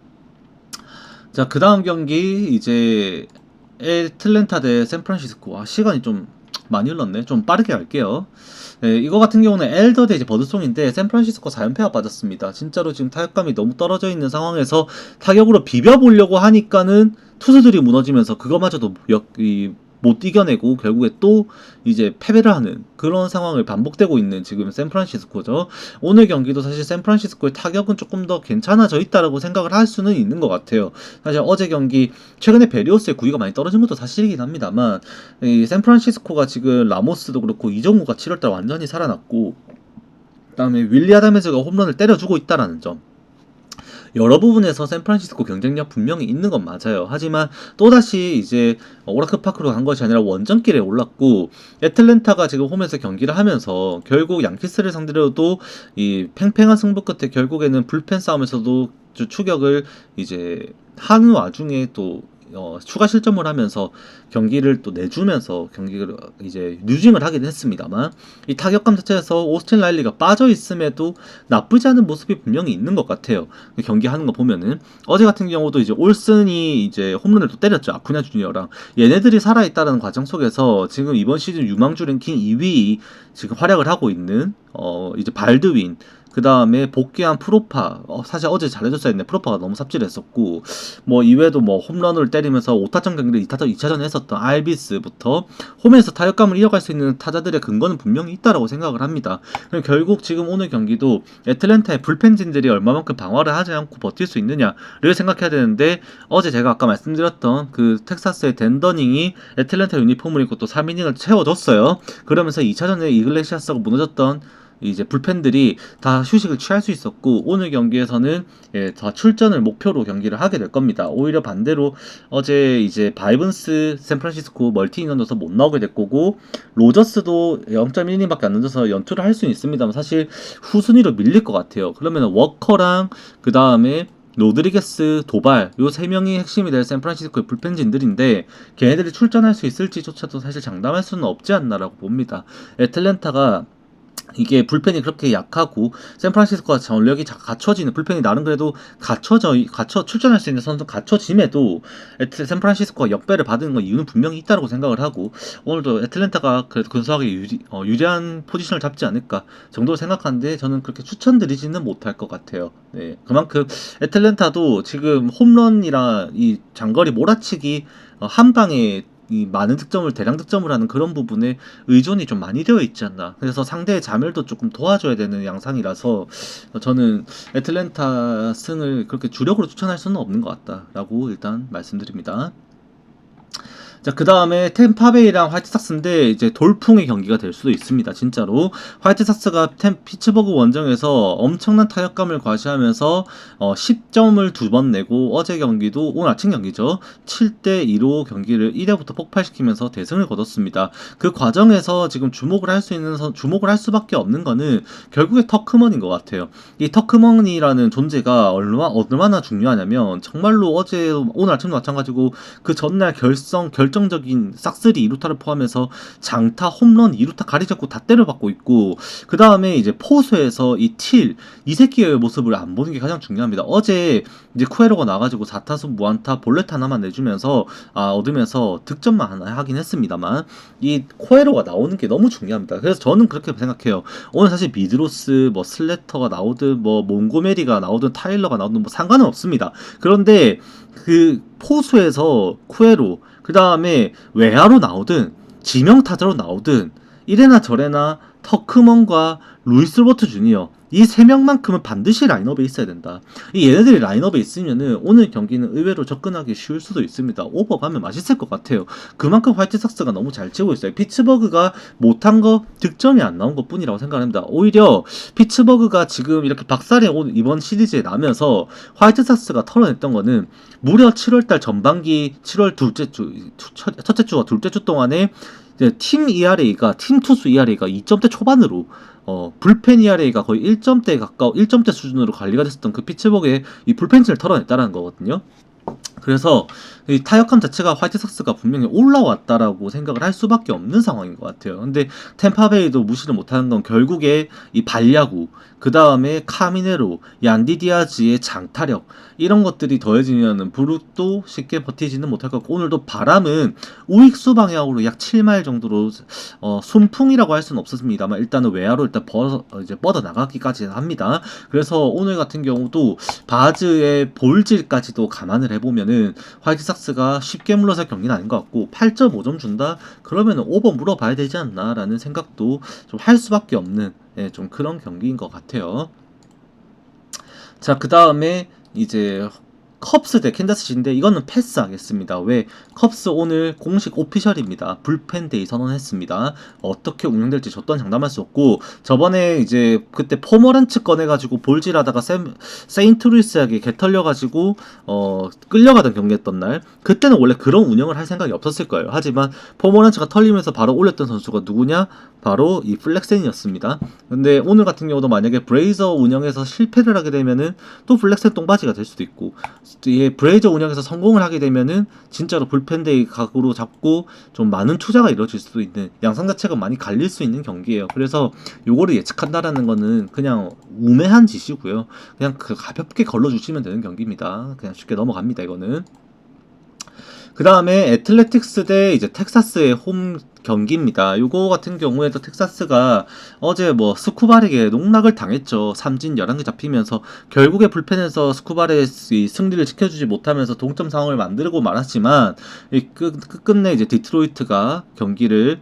자, 그 다음 경기 이제 애틀랜타 대 샌프란시스코. 시간이 좀 많이 흘렀네. 좀 빠르게 갈게요. 이거 같은 경우는 엘더 대 이제 버드송인데 샌프란시스코 4연패가 빠졌습니다. 진짜로 지금 타격감이 너무 떨어져 있는 상황에서 타격으로 비벼보려고 하니까는 투수들이 무너지면서 그거마저도 못 이겨내고 결국에 또 이제 패배를 하는 그런 상황을 반복되고 있는 지금 샌프란시스코죠. 오늘 경기도 사실 샌프란시스코의 타격은 조금 더 괜찮아져 있다라고 생각을 할 수는 있는 것 같아요. 사실 어제 경기 최근에 베리오스의 구위가 많이 떨어진 것도 사실이긴 합니다만 이 샌프란시스코가 지금 라모스도 그렇고 이정우가 7월달 완전히 살아났고 그다음에 윌리 아담에즈가 홈런을 때려주고 있다라는 점. 여러 부분에서 샌프란시스코 경쟁력 분명히 있는 건 맞아요. 하지만 또다시 이제 오라클 파크로 간 것이 아니라 원정길에 올랐고 애틀랜타가 지금 홈에서 경기를 하면서 결국 양키스를 상대로도 이 팽팽한 승부 끝에 결국에는 불펜 싸움에서도 추격을 이제 하는 와중에 또 추가 실점을 하면서 경기를 또 내주면서 경기를 이제 유징을 하긴 했습니다만 이 타격감 자체에서 오스틴 라일리가 빠져 있음에도 나쁘지 않은 모습이 분명히 있는 것 같아요. 경기하는 거 보면은 어제 같은 경우도 이제 올슨이 이제 홈런을 또 때렸죠. 아쿠냐 주니어랑 얘네들이 살아있다는 과정 속에서 지금 이번 시즌 유망주 랭킹 2위 지금 활약을 하고 있는 이제 발드윈 그 다음에 복귀한 프로파 사실 어제 잘해줬어야 했는데 프로파가 너무 삽질했었고 뭐 이외에도 뭐 홈런을 때리면서 5타점 경기를 2차전에 했었던 알비스부터 홈에서 타격감을 이어갈 수 있는 타자들의 근거는 분명히 있다라고 생각을 합니다. 결국 지금 오늘 경기도 애틀랜타의 불펜진들이 얼마만큼 방어를 하지 않고 버틸 수 있느냐를 생각해야 되는데 어제 제가 아까 말씀드렸던 그 텍사스의 댄더닝이 애틀랜타 유니폼을 입고 또 3이닝을 채워줬어요. 그러면서 2차전에 이글레시아스가 무너졌던 이제 불펜들이 다 휴식을 취할 수 있었고 오늘 경기에서는 다 출전을 목표로 경기를 하게 될 겁니다. 오히려 반대로 어제 이제 바이번스 샌프란시스코 멀티 인원 넣어서 못 나오게 될 거고 로저스도 0.1이닝밖에 안 던져서 연투를 할 수는 있습니다만 사실 후순위로 밀릴 것 같아요. 그러면 워커랑 그 다음에 로드리게스, 도발 요 세 명이 핵심이 될 샌프란시스코의 불펜진들인데 걔네들이 출전할 수 있을지조차도 사실 장담할 수는 없지 않나라고 봅니다. 애틀랜타가 이게 불펜이 그렇게 약하고 샌프란시스코가 전력이 갖춰지는 불펜이 나름 그래도 갖춰 출전할 수 있는 선수 갖춰짐에도 샌프란시스코가 역배를 받은 건 이유는 분명히 있다고 생각을 하고 오늘도 애틀랜타가 그래도 근소하게 유리한 포지션을 잡지 않을까 정도로 생각하는데 저는 그렇게 추천드리지는 못할 것 같아요. 네, 그만큼 애틀랜타도 지금 홈런이랑 이 장거리 몰아치기 한 방에 이 많은 득점을 대량 득점을 하는 그런 부분에 의존이 좀 많이 되어 있지 않나. 그래서 상대의 자멸도 조금 도와줘야 되는 양상이라서 저는 애틀랜타 승을 그렇게 주력으로 추천할 수는 없는 것 같다라고 일단 말씀드립니다. 자, 그 다음에 템파베이랑 화이트삭스인데 이제 돌풍의 경기가 될 수도 있습니다. 진짜로 화이트삭스가 피츠버그 원정에서 엄청난 타격감을 과시하면서 10점을 두 번 내고 어제 경기도 오늘 아침 경기죠. 7대2로 경기를 1회부터 폭발시키면서 대승을 거뒀습니다. 그 과정에서 지금 주목을 할 수밖에 없는 거는 결국에 터크먼인 것 같아요. 이 터크먼이라는 존재가 얼마나 중요하냐면 정말로 오늘 아침도 마찬가지고 그 전날 결정적인 싹쓸이 2루타를 포함해서 장타, 홈런, 2루타 가리잡고 다 때려받고 있고 그 다음에 이제 포수에서 이 새끼의 모습을 안 보는 게 가장 중요합니다. 어제 이제 쿠에로가 나가지고 4타수 무안타 볼넷 하나만 내주면서 얻으면서 득점만 하나 하긴 했습니다만 이 코에로가 나오는 게 너무 중요합니다. 그래서 저는 그렇게 생각해요. 오늘 사실 미드로스 뭐 슬래터가 나오든 뭐 몽고메리가 나오든 타일러가 나오든 뭐 상관은 없습니다. 그런데 그 포수에서 쿠에로 그 다음에 외야로 나오든 지명타자로 나오든 이래나 저래나 터크먼과 루이스 로버트 주니어 이 세 명만큼은 반드시 라인업에 있어야 된다. 이 얘네들이 라인업에 있으면은 오늘 경기는 의외로 접근하기 쉬울 수도 있습니다. 오버 가면 맛있을 것 같아요. 그만큼 화이트삭스가 너무 잘 치고 있어요. 피츠버그가 못한 거 득점이 안 나온 것 뿐이라고 생각합니다. 오히려 피츠버그가 지금 이렇게 박살이 이번 시리즈에 나면서 화이트삭스가 털어냈던 거는 무려 7월달 전반기 7월 첫째 주와 둘째 주 동안에 팀 투수 ERA가 2점대 초반으로 불펜 ERA가 거의 1점대 수준으로 관리가 됐었던 그 피츠버그의 이 불펜진을 털어냈다는 거거든요. 그래서 이 타격감 자체가 화이트삭스가 분명히 올라왔다라고 생각을 할 수밖에 없는 상황인 것 같아요. 근데 템파베이도 무시를 못하는 건 결국에 이 발야구, 그 다음에 카미네로, 얀디디아즈의 장타력 이런 것들이 더해지면은 브룩도 쉽게 버티지는 못할 것 같고 오늘도 바람은 우익수 방향으로 약 7마일 정도로 순풍이라고 할 수는 없었습니다만 일단은 외야로 일단 뻗어 나가기까지 합니다. 그래서 오늘 같은 경우도 바즈의 볼질까지도 감안을 해보면은 화이트삭스가 쉽게 물러설 경기는 아닌 것 같고 8.5점 준다? 그러면 오버 물어봐야 되지 않나 라는 생각도 좀 할 수밖에 없는 좀 그런 경기인 것 같아요. 자, 그 다음에 이제 컵스 대 캔자스시인데 이거는 패스하겠습니다. 왜? 컵스 오늘 공식 오피셜입니다. 불펜데이 선언했습니다. 어떻게 운영될지 저또한 장담할 수 없고 저번에 이제 그때 포머란츠 꺼내가지고 볼질하다가 세인트루이스에게 개털려가지고 끌려가던 경기였던 날 그때는 원래 그런 운영을 할 생각이 없었을 거예요. 하지만 포머란츠가 털리면서 바로 올렸던 선수가 누구냐? 바로 이 플렉센이었습니다. 근데 오늘 같은 경우도 만약에 브레이저 운영에서 실패를 하게 되면은 또 플렉센 똥바지가 될 수도 있고 브레이저 운영에서 성공을 하게 되면은 진짜로 불펜데이 각으로 잡고 좀 많은 투자가 이루어질 수도 있는 양상 자체가 많이 갈릴 수 있는 경기예요. 그래서 요거를 예측한다라는 거는 그냥 우매한 짓이고요. 그냥 가볍게 걸러주시면 되는 경기입니다. 그냥 쉽게 넘어갑니다. 이거는. 그 다음에 애틀레틱스 대 이제 텍사스의 홈 경기입니다. 요거 같은 경우에도 텍사스가 어제 뭐 스쿠바렉에 농락을 당했죠. 삼진 11개 잡히면서 결국에 불펜에서 스쿠바렉이 승리를 지켜주지 못하면서 동점 상황을 만들고 말았지만 끝내 이제 디트로이트가 경기를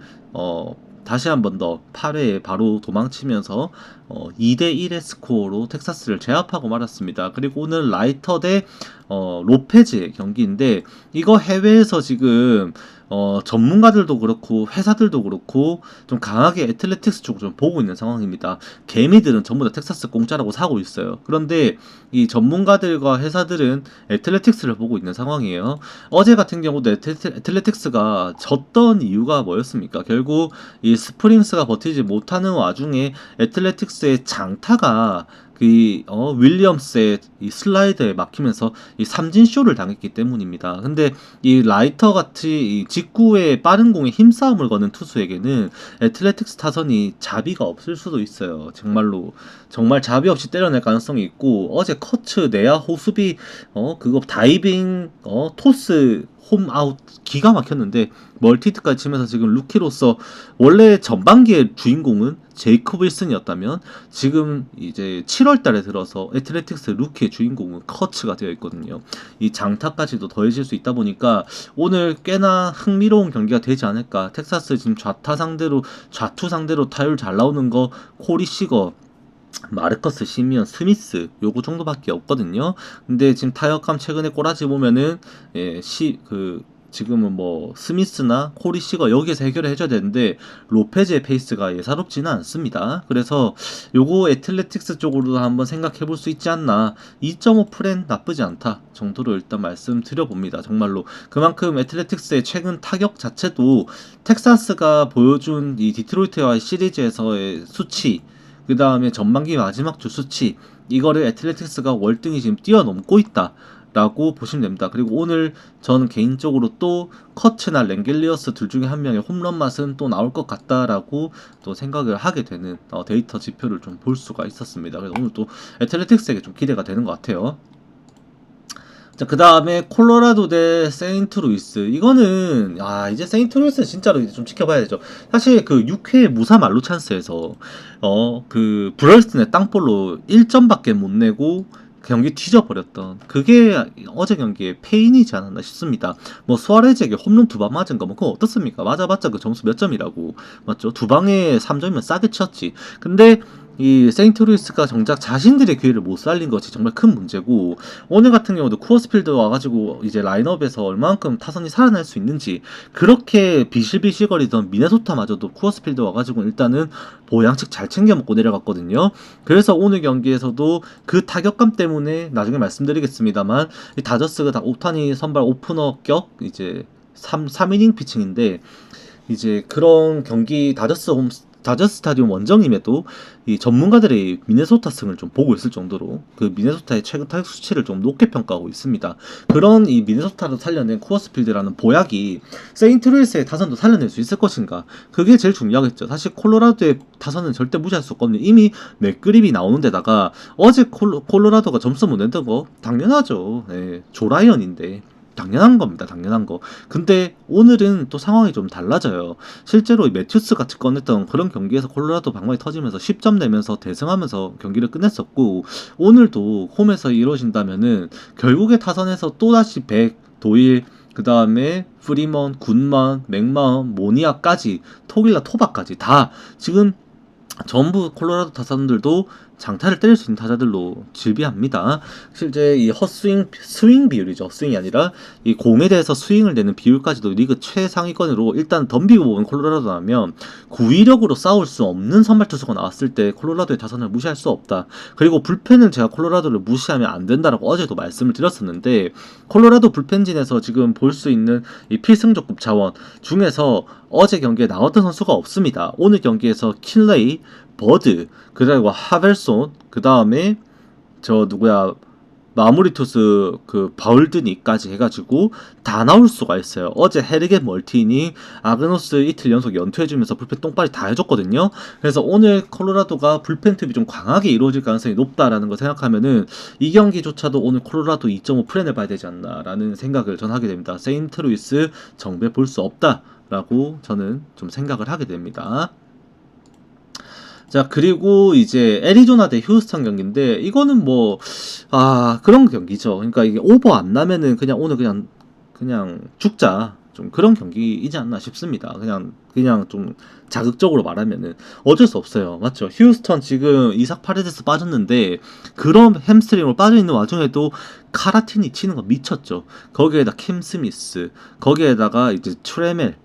다시 한 번 더 8회에 바로 도망치면서 2대1의 스코어로 텍사스를 제압하고 말았습니다. 그리고 오늘 라이터 대 로페즈의 경기인데 이거 해외에서 지금 전문가들도 그렇고 회사들도 그렇고 좀 강하게 애틀레틱스 쪽을 좀 보고 있는 상황입니다. 개미들은 전부 다 텍사스 공짜라고 사고 있어요. 그런데 이 전문가들과 회사들은 애틀레틱스를 보고 있는 상황이에요. 어제 같은 경우도 애틀레틱스가 졌던 이유가 뭐였습니까? 결국 이 스프링스가 버티지 못하는 와중에 애틀레틱스의 장타가 윌리엄스의 이 슬라이드에 막히면서 이 삼진쇼를 당했기 때문입니다. 근데 이 라이터 같이 이 직구에 빠른 공에 힘싸움을 거는 투수에게는 애틀레틱스 타선이 자비가 없을 수도 있어요. 정말로 정말 자비 없이 때려낼 가능성이 있고, 어제 커츠 내야 호수비 그거 다이빙 토스 홈 아웃 기가 막혔는데 멀티히트까지 치면서 지금 루키로서 원래 전반기의 주인공은 제이콥 윌슨이었다면 지금 이제 7월 달에 들어서 애틀레틱스 루키의 주인공은 커츠가 되어 있거든요. 이 장타까지도 더해질 수 있다 보니까 오늘 꽤나 흥미로운 경기가 되지 않을까. 텍사스 지금 좌투 상대로 타율 잘 나오는 거 코리 시거, 마르커스 시미언, 스미스 요거 정도밖에 없거든요. 근데 지금 타격감 최근에 꼬라지 보면은 지금은 뭐 스미스나 코리 시거 여기에서 해결을 해줘야 되는데 로페즈의 페이스가 예사롭지는 않습니다. 그래서 요거 애틀레틱스 쪽으로도 한번 생각해 볼 수 있지 않나. 2.5 프렌 나쁘지 않다 정도로 일단 말씀드려 봅니다. 정말로 그만큼 애틀레틱스의 최근 타격 자체도 텍사스가 보여준 이 디트로이트와의 시리즈에서의 수치, 그 다음에 전반기 마지막 주 수치, 이거를 애틀레틱스가 월등히 지금 뛰어넘고 있다 라고 보시면 됩니다. 그리고 오늘 저는 개인적으로 또 커츠나 랭겔리어스 둘 중에 한 명의 홈런 맛은 또 나올 것 같다라고 또 생각을 하게 되는 데이터 지표를 좀 볼 수가 있었습니다. 그래서 오늘 또 애틀레틱스에게 좀 기대가 되는 것 같아요. 자, 그 다음에 콜로라도 대 세인트루이스. 이거는 이제 세인트루이스 진짜로 이제 좀 지켜봐야 되죠. 사실 그 6회 무사 말루 찬스에서 그 브럴스턴의 땅볼로 1점밖에 못 내고 경기 뒤져버렸던 그게 어제 경기의 페인이지 않았나 싶습니다. 뭐 수아레즈에게 홈런 2방 맞은 거 뭐 그거 어떻습니까? 맞아봤자 그 점수 몇 점이라고, 맞죠? 2방에 3점이면 싸게 쳤지. 근데 이 세인트루이스가 정작 자신들의 기회를 못 살린 것이 정말 큰 문제고, 오늘 같은 경우도 쿠어스필드 와가지고 이제 라인업에서 얼만큼 타선이 살아날 수 있는지, 그렇게 비실비실거리던 미네소타마저도 쿠어스필드 와가지고 일단은 보양식 잘 챙겨 먹고 내려갔거든요. 그래서 오늘 경기에서도 그 타격감 때문에 나중에 말씀드리겠습니다만 이 다저스가 다 오타니 선발 오프너 격 이제 3이닝 피칭인데, 이제 그런 경기 다저스 스타디움 원정임에도 이 전문가들의 미네소타 승을 좀 보고 있을 정도로 그 미네소타의 최근 타격 수치를 좀 높게 평가하고 있습니다. 그런 이 미네소타로 살려낸 쿠어스필드라는 보약이 세인트루이스의 타선도 살려낼 수 있을 것인가, 그게 제일 중요하겠죠. 사실 콜로라도의 타선은 절대 무시할 수 없거든요. 이미 맥그립이 나오는 데다가 어제 콜로라도가 점수 못 냈던 거 당연하죠. 네, 조라이언인데 당연한 겁니다. 당연한 거. 근데 오늘은 또 상황이 좀 달라져요. 실제로 매튜스 같이 꺼냈던 그런 경기에서 콜로라도 방망이 터지면서 10점 내면서 대승하면서 경기를 끝냈었고, 오늘도 홈에서 이루어진다면은 결국에 타선에서 또다시 백, 도일, 그 다음에 프리먼, 굿만, 맥마음, 모니아까지, 토길라, 토바까지 다 지금 전부 콜로라도 타선들도 장타를 때릴 수 있는 타자들로 질비합니다. 실제 이 스윙 비율이죠. 스윙이 아니라 이 공에 대해서 스윙을 내는 비율까지도 리그 최상위권으로 일단 덤비고 보면 콜로라도 나면 구위력으로 싸울 수 없는 선발 투수가 나왔을 때 콜로라도의 타선을 무시할 수 없다. 그리고 불펜을 제가 콜로라도를 무시하면 안 된다라고 어제도 말씀을 드렸었는데, 콜로라도 불펜진에서 지금 볼 수 있는 이 필승조급 자원 중에서 어제 경기에 나왔던 선수가 없습니다. 오늘 경기에서 킬레이, 버드, 그리고 하벨손, 그 다음에 마무리 투수 그 바울드니까지 해가지고 다 나올 수가 있어요. 어제 헤르겐 멀티이닝, 아그노스 이틀 연속 연투해주면서 불펜 똥발이 다 해줬거든요. 그래서 오늘 콜로라도가 불펜 투입이 좀 강하게 이루어질 가능성이 높다라는 거 생각하면은 이 경기조차도 오늘 콜로라도 2.5 프렌을 봐야 되지 않나라는 생각을 전 하게 됩니다. 세인트루이스 정배 볼 수 없다라고 저는 좀 생각을 하게 됩니다. 자, 그리고 이제 애리조나 대 휴스턴 경기인데, 이거는 그런 경기죠. 그러니까 이게 오버 안 나면은 그냥 오늘 그냥 죽자, 좀 그런 경기이지 않나 싶습니다. 그냥 좀 자극적으로 말하면은 어쩔 수 없어요. 맞죠? 휴스턴 지금 이삭 파레데스 빠졌는데 그런 햄스트링으로 빠져있는 와중에도 카라틴이 치는 거 미쳤죠. 거기에다 킴 스미스, 거기에다가 이제 트레멜,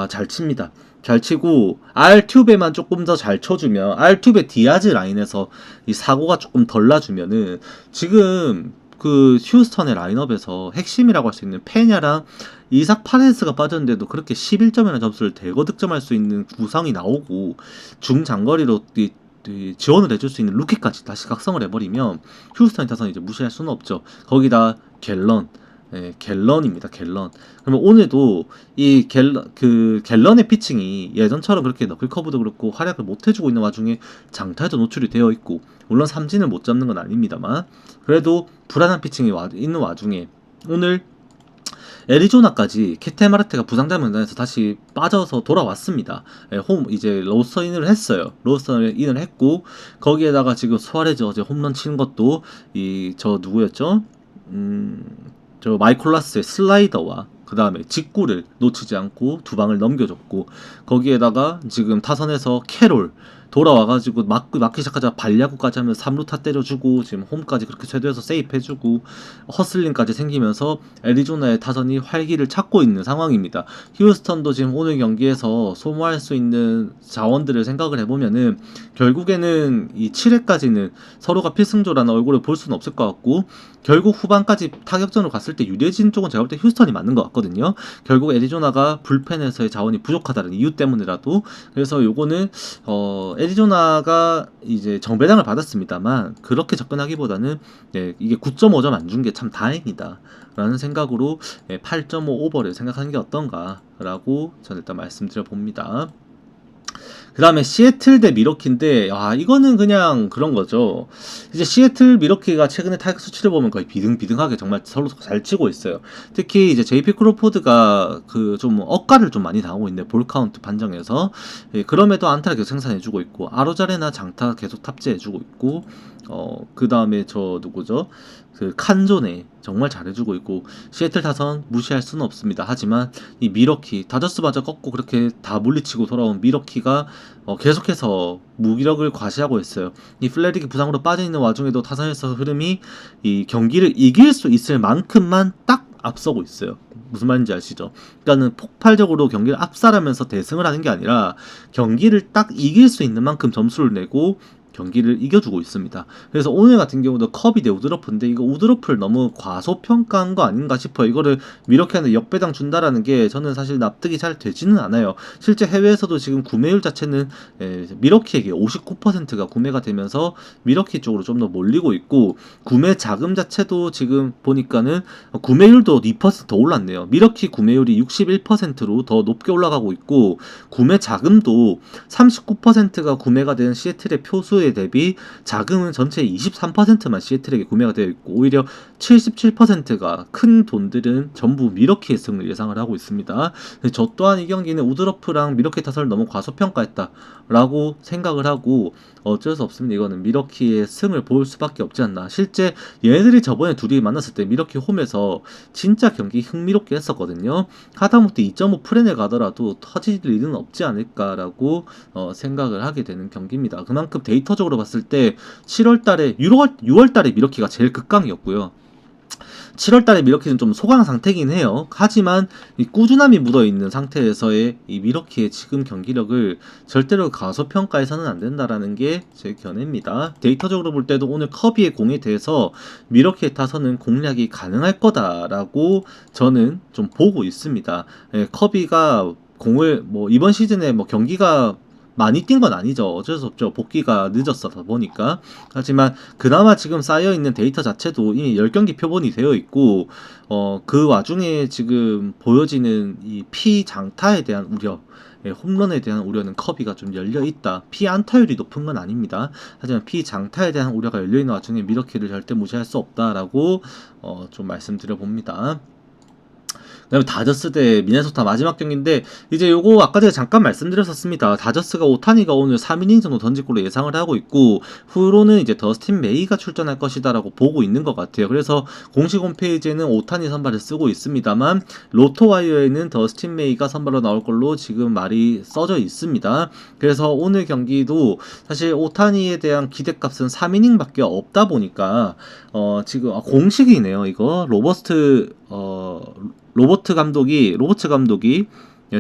잘 칩니다. 잘 치고 알투베만 조금 더 잘 쳐주면, 알투베 디아즈 라인에서 이 사고가 조금 덜 나주면은 지금 그 휴스턴의 라인업에서 핵심이라고 할 수 있는 페냐랑 이삭 파레스가 빠졌는데도 그렇게 11점이라는 점수를 대거 득점할 수 있는 구성이 나오고, 중장거리로 지원을 해줄 수 있는 루키까지 다시 각성을 해버리면 휴스턴 타선이 이제 무시할 수는 없죠. 거기다 갤런, 갤런입니다. 갤런. 그러면 오늘도 이 갤런의 피칭이 예전처럼 그렇게 너클커브도 그렇고 활약을 못 해주고 있는 와중에 장타에도 노출이 되어 있고, 물론 삼진을 못 잡는 건 아닙니다만 그래도 불안한 피칭이 있는 와중에 오늘 애리조나까지 케테 마르테가 부상자 명단에서 다시 빠져서 돌아왔습니다. 이제 로스터인을 했어요. 로스터인을 했고, 거기에다가 지금 수아레즈 어제 홈런 치는 것도 저 누구였죠? 저 마이콜라스의 슬라이더와 그 다음에 직구를 놓치지 않고 두 방을 넘겨줬고, 거기에다가 지금 타선에서 캐롤 돌아와가지고 막기 시작하자 발야구까지 하면서 3루타 때려주고 지금 홈까지 그렇게 쇄도해서 세이프해주고 허슬링까지 생기면서 애리조나의 타선이 활기를 찾고 있는 상황입니다. 휴스턴도 지금 오늘 경기에서 소모할 수 있는 자원들을 생각을 해보면은 결국에는 이 7회까지는 서로가 필승조라는 얼굴을 볼 수는 없을 것 같고, 결국 후반까지 타격전으로 갔을 때 유리해진 쪽은 제가 볼 때 휴스턴이 맞는 것 같거든요. 결국 애리조나가 불펜에서의 자원이 부족하다는 이유 때문이라도. 그래서 요거는 애리조나가 이제 정배당을 받았습니다만 그렇게 접근하기보다는 이게 9.5점 안 준 게 참 다행이다 라는 생각으로 8.5 오버를 생각하는 게 어떤가라고 저는 일단 말씀드려 봅니다. 그 다음에 시애틀 대 미러키인데, 이거는 그냥 그런 거죠. 이제 시애틀 미러키가 최근에 타격 수치를 보면 거의 비등비등하게 정말 서로 잘 치고 있어요. 특히 이제 JP 크로포드가 좀 억가를 좀 많이 당하고 있는데, 볼 카운트 판정에서. 그럼에도 안타를 계속 생산해주고 있고, 아로자레나 장타 계속 탑재해주고 있고, 그 다음에 저 누구죠? 칸존에 정말 잘해주고 있고, 시애틀 타선 무시할 수는 없습니다. 하지만 이 미러키, 다저스마저 꺾고 그렇게 다 물리치고 돌아온 미러키가 계속해서 무기력을 과시하고 있어요. 이 플레릭이 부상으로 빠져있는 와중에도 타선에서 흐름이 이 경기를 이길 수 있을 만큼만 딱 앞서고 있어요. 무슨 말인지 아시죠? 그러니까는 폭발적으로 경기를 압살하면서 대승을 하는 게 아니라 경기를 딱 이길 수 있는 만큼 점수를 내고 경기를 이겨주고 있습니다. 그래서 오늘 같은 경우도 컵이 대 우드러프인데, 이거 우드러프를 너무 과소평가한 거 아닌가 싶어요. 이거를 이렇게 하는 역배당 준다라는 게 저는 사실 납득이 잘 되지는 않아요. 실제 해외에서도 지금 구매율 자체는 미러키에게 59%가 구매가 되면서 미러키 쪽으로 좀 더 몰리고 있고, 구매 자금 자체도 지금 보니까는 구매율도 2% 더 올랐네요. 미러키 구매율이 61%로 더 높게 올라가고 있고, 구매 자금도 39%가 구매가 된 시애틀의 표수에 대비 자금은 전체의 23%만 시애틀에게 구매가 되어 있고, 오히려 77%가 큰 돈들은 전부 미러키의 승을 예상을 하고 있습니다. 저 또한 이 경기는 우드러프랑 미러키 타선을 너무 과소평가했다라고 생각을 하고, 어쩔 수 없습니다. 이거는 미러키의 승을 볼 수밖에 없지 않나. 실제 얘네들이 저번에 둘이 만났을 때 미러키 홈에서 진짜 경기 흥미롭게 했었거든요. 하다못해 2.5 프레네 가더라도 터질 일은 없지 않을까라고 생각을 하게 되는 경기입니다. 그만큼 데이터적으로 봤을 때 7월달에 6월달에 미러키가 제일 극강이었고요. 7월달에 미러키는 좀 소강 상태긴 해요. 하지만 이 꾸준함이 묻어있는 상태에서의 이 미러키의 지금 경기력을 절대로 과소평가해서는 안 된다라는 게 제 견해입니다. 데이터적으로 볼 때도 오늘 커비의 공에 대해서 미러키의 타선은 공략이 가능할 거다라고 저는 좀 보고 있습니다. 커비가 공을 이번 시즌에 경기가 많이 뛴 건 아니죠. 어쩔 수 없죠. 복귀가 늦었어서 보니까. 하지만 그나마 지금 쌓여있는 데이터 자체도 이미 10경기 표본이 되어 있고, 그 와중에 지금 보여지는 이 피장타에 대한 우려, 홈런에 대한 우려는 커비가 좀 열려있다. 피안타율이 높은 건 아닙니다. 하지만 피장타에 대한 우려가 열려있는 와중에 미러키를 절대 무시할 수 없다라고 좀 말씀드려 봅니다. 그 다음에 다저스 대 미네소타 마지막 경기인데, 이제 요거 아까 전에 잠깐 말씀드렸었습니다. 다저스가 오타니가 오늘 3이닝 정도 던질 걸로 예상을 하고 있고, 후로는 이제 더스틴 메이가 출전할 것이다 라고 보고 있는 것 같아요. 그래서 공식 홈페이지에는 오타니 선발을 쓰고 있습니다만, 로토와이어에는 더스틴 메이가 선발로 나올 걸로 지금 말이 써져 있습니다. 그래서 오늘 경기도 사실 오타니에 대한 기대값은 3이닝 밖에 없다 보니까 지금 공식이네요. 이거 로버트 감독이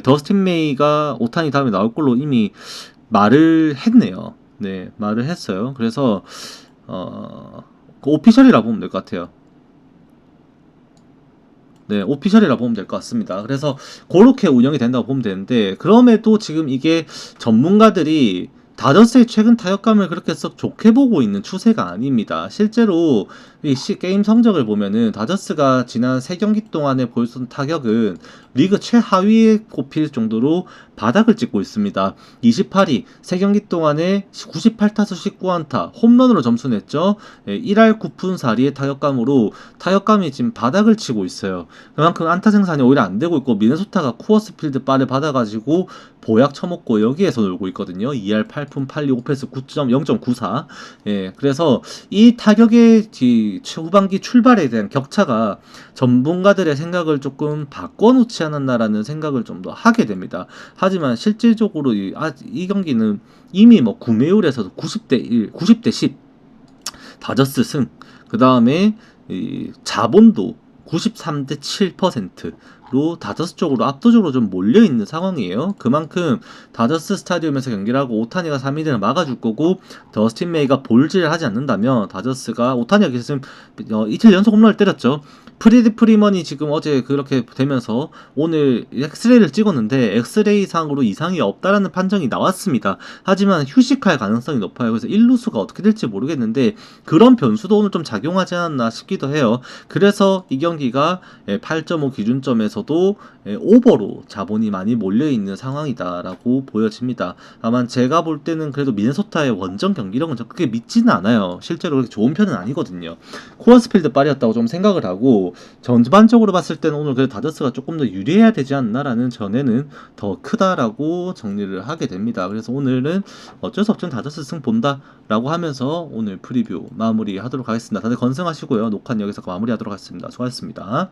더스틴 메이가 오타니 다음에 나올 걸로 이미 말을 했네요. 네, 말을 했어요. 그래서 그 오피셜이라 보면 될 것 같아요. 네, 오피셜이라 보면 될 것 같습니다. 그래서 그렇게 운영이 된다고 보면 되는데, 그럼에도 지금 이게 전문가들이 다저스의 최근 타격감을 그렇게 썩 좋게 보고 있는 추세가 아닙니다. 실제로 이 게임 성적을 보면은 다저스가 지난 3경기 동안에 보여준 타격은 리그 최하위에 꼽힐 정도로 바닥을 찍고 있습니다. 28위, 3경기 동안에 98타수 19안타, 홈런으로 점수 냈죠. 1할 9푼 4리의 타격감으로 타격감이 지금 바닥을 치고 있어요. 그만큼 안타 생산이 오히려 안 되고 있고 미네소타가 쿠어스 필드 바를 받아가지고 보약 쳐먹고 여기에서 놀고 있거든요. 2할 8푼 8리 5패스 9점 0.94. 그래서 이 타격의 후반기 출발에 대한 격차가 전문가들의 생각을 조금 바꿔놓지 않았나라는 생각을 좀 더 하게 됩니다. 하지만 실질적으로 이 경기는 이미 뭐 구매율에서도 90대 1, 90대 10 다저스 승. 그 다음에 자본도 93대 7%로 다저스 쪽으로 압도적으로 좀 몰려있는 상황이에요. 그만큼 다저스 스타디움에서 경기를 하고 오타니가 3위를 막아줄 거고 더스틴 메이가 볼질을 하지 않는다면 다저스가 오타니가 지금 이틀 연속 홈런을 때렸죠. 프리드 프리먼이 지금 어제 그렇게 되면서 오늘 엑스레이를 찍었는데 엑스레이 상으로 이상이 없다라는 판정이 나왔습니다. 하지만 휴식할 가능성이 높아요. 그래서 1루수가 어떻게 될지 모르겠는데 그런 변수도 오늘 좀 작용하지 않았나 싶기도 해요. 그래서 이 경기가 8.5 기준점에서도 오버로 자본이 많이 몰려있는 상황이다라고 보여집니다. 다만 제가 볼 때는 그래도 미네소타의 원정 경기력은 저 그렇게 믿지는 않아요. 실제로 그렇게 좋은 편은 아니거든요. 코어스필드 빨이었다고 좀 생각을 하고 전반적으로 봤을 때는 오늘 그래도 다저스가 조금 더 유리해야 되지 않나라는 전에는 더 크다라고 정리를 하게 됩니다. 그래서 오늘은 어쩔 수 없지만 다저스 승 본다라고 하면서 오늘 프리뷰 마무리하도록 하겠습니다. 다들 건승하시고요. 녹화는 여기서 마무리하도록 하겠습니다. 수고하셨습니다.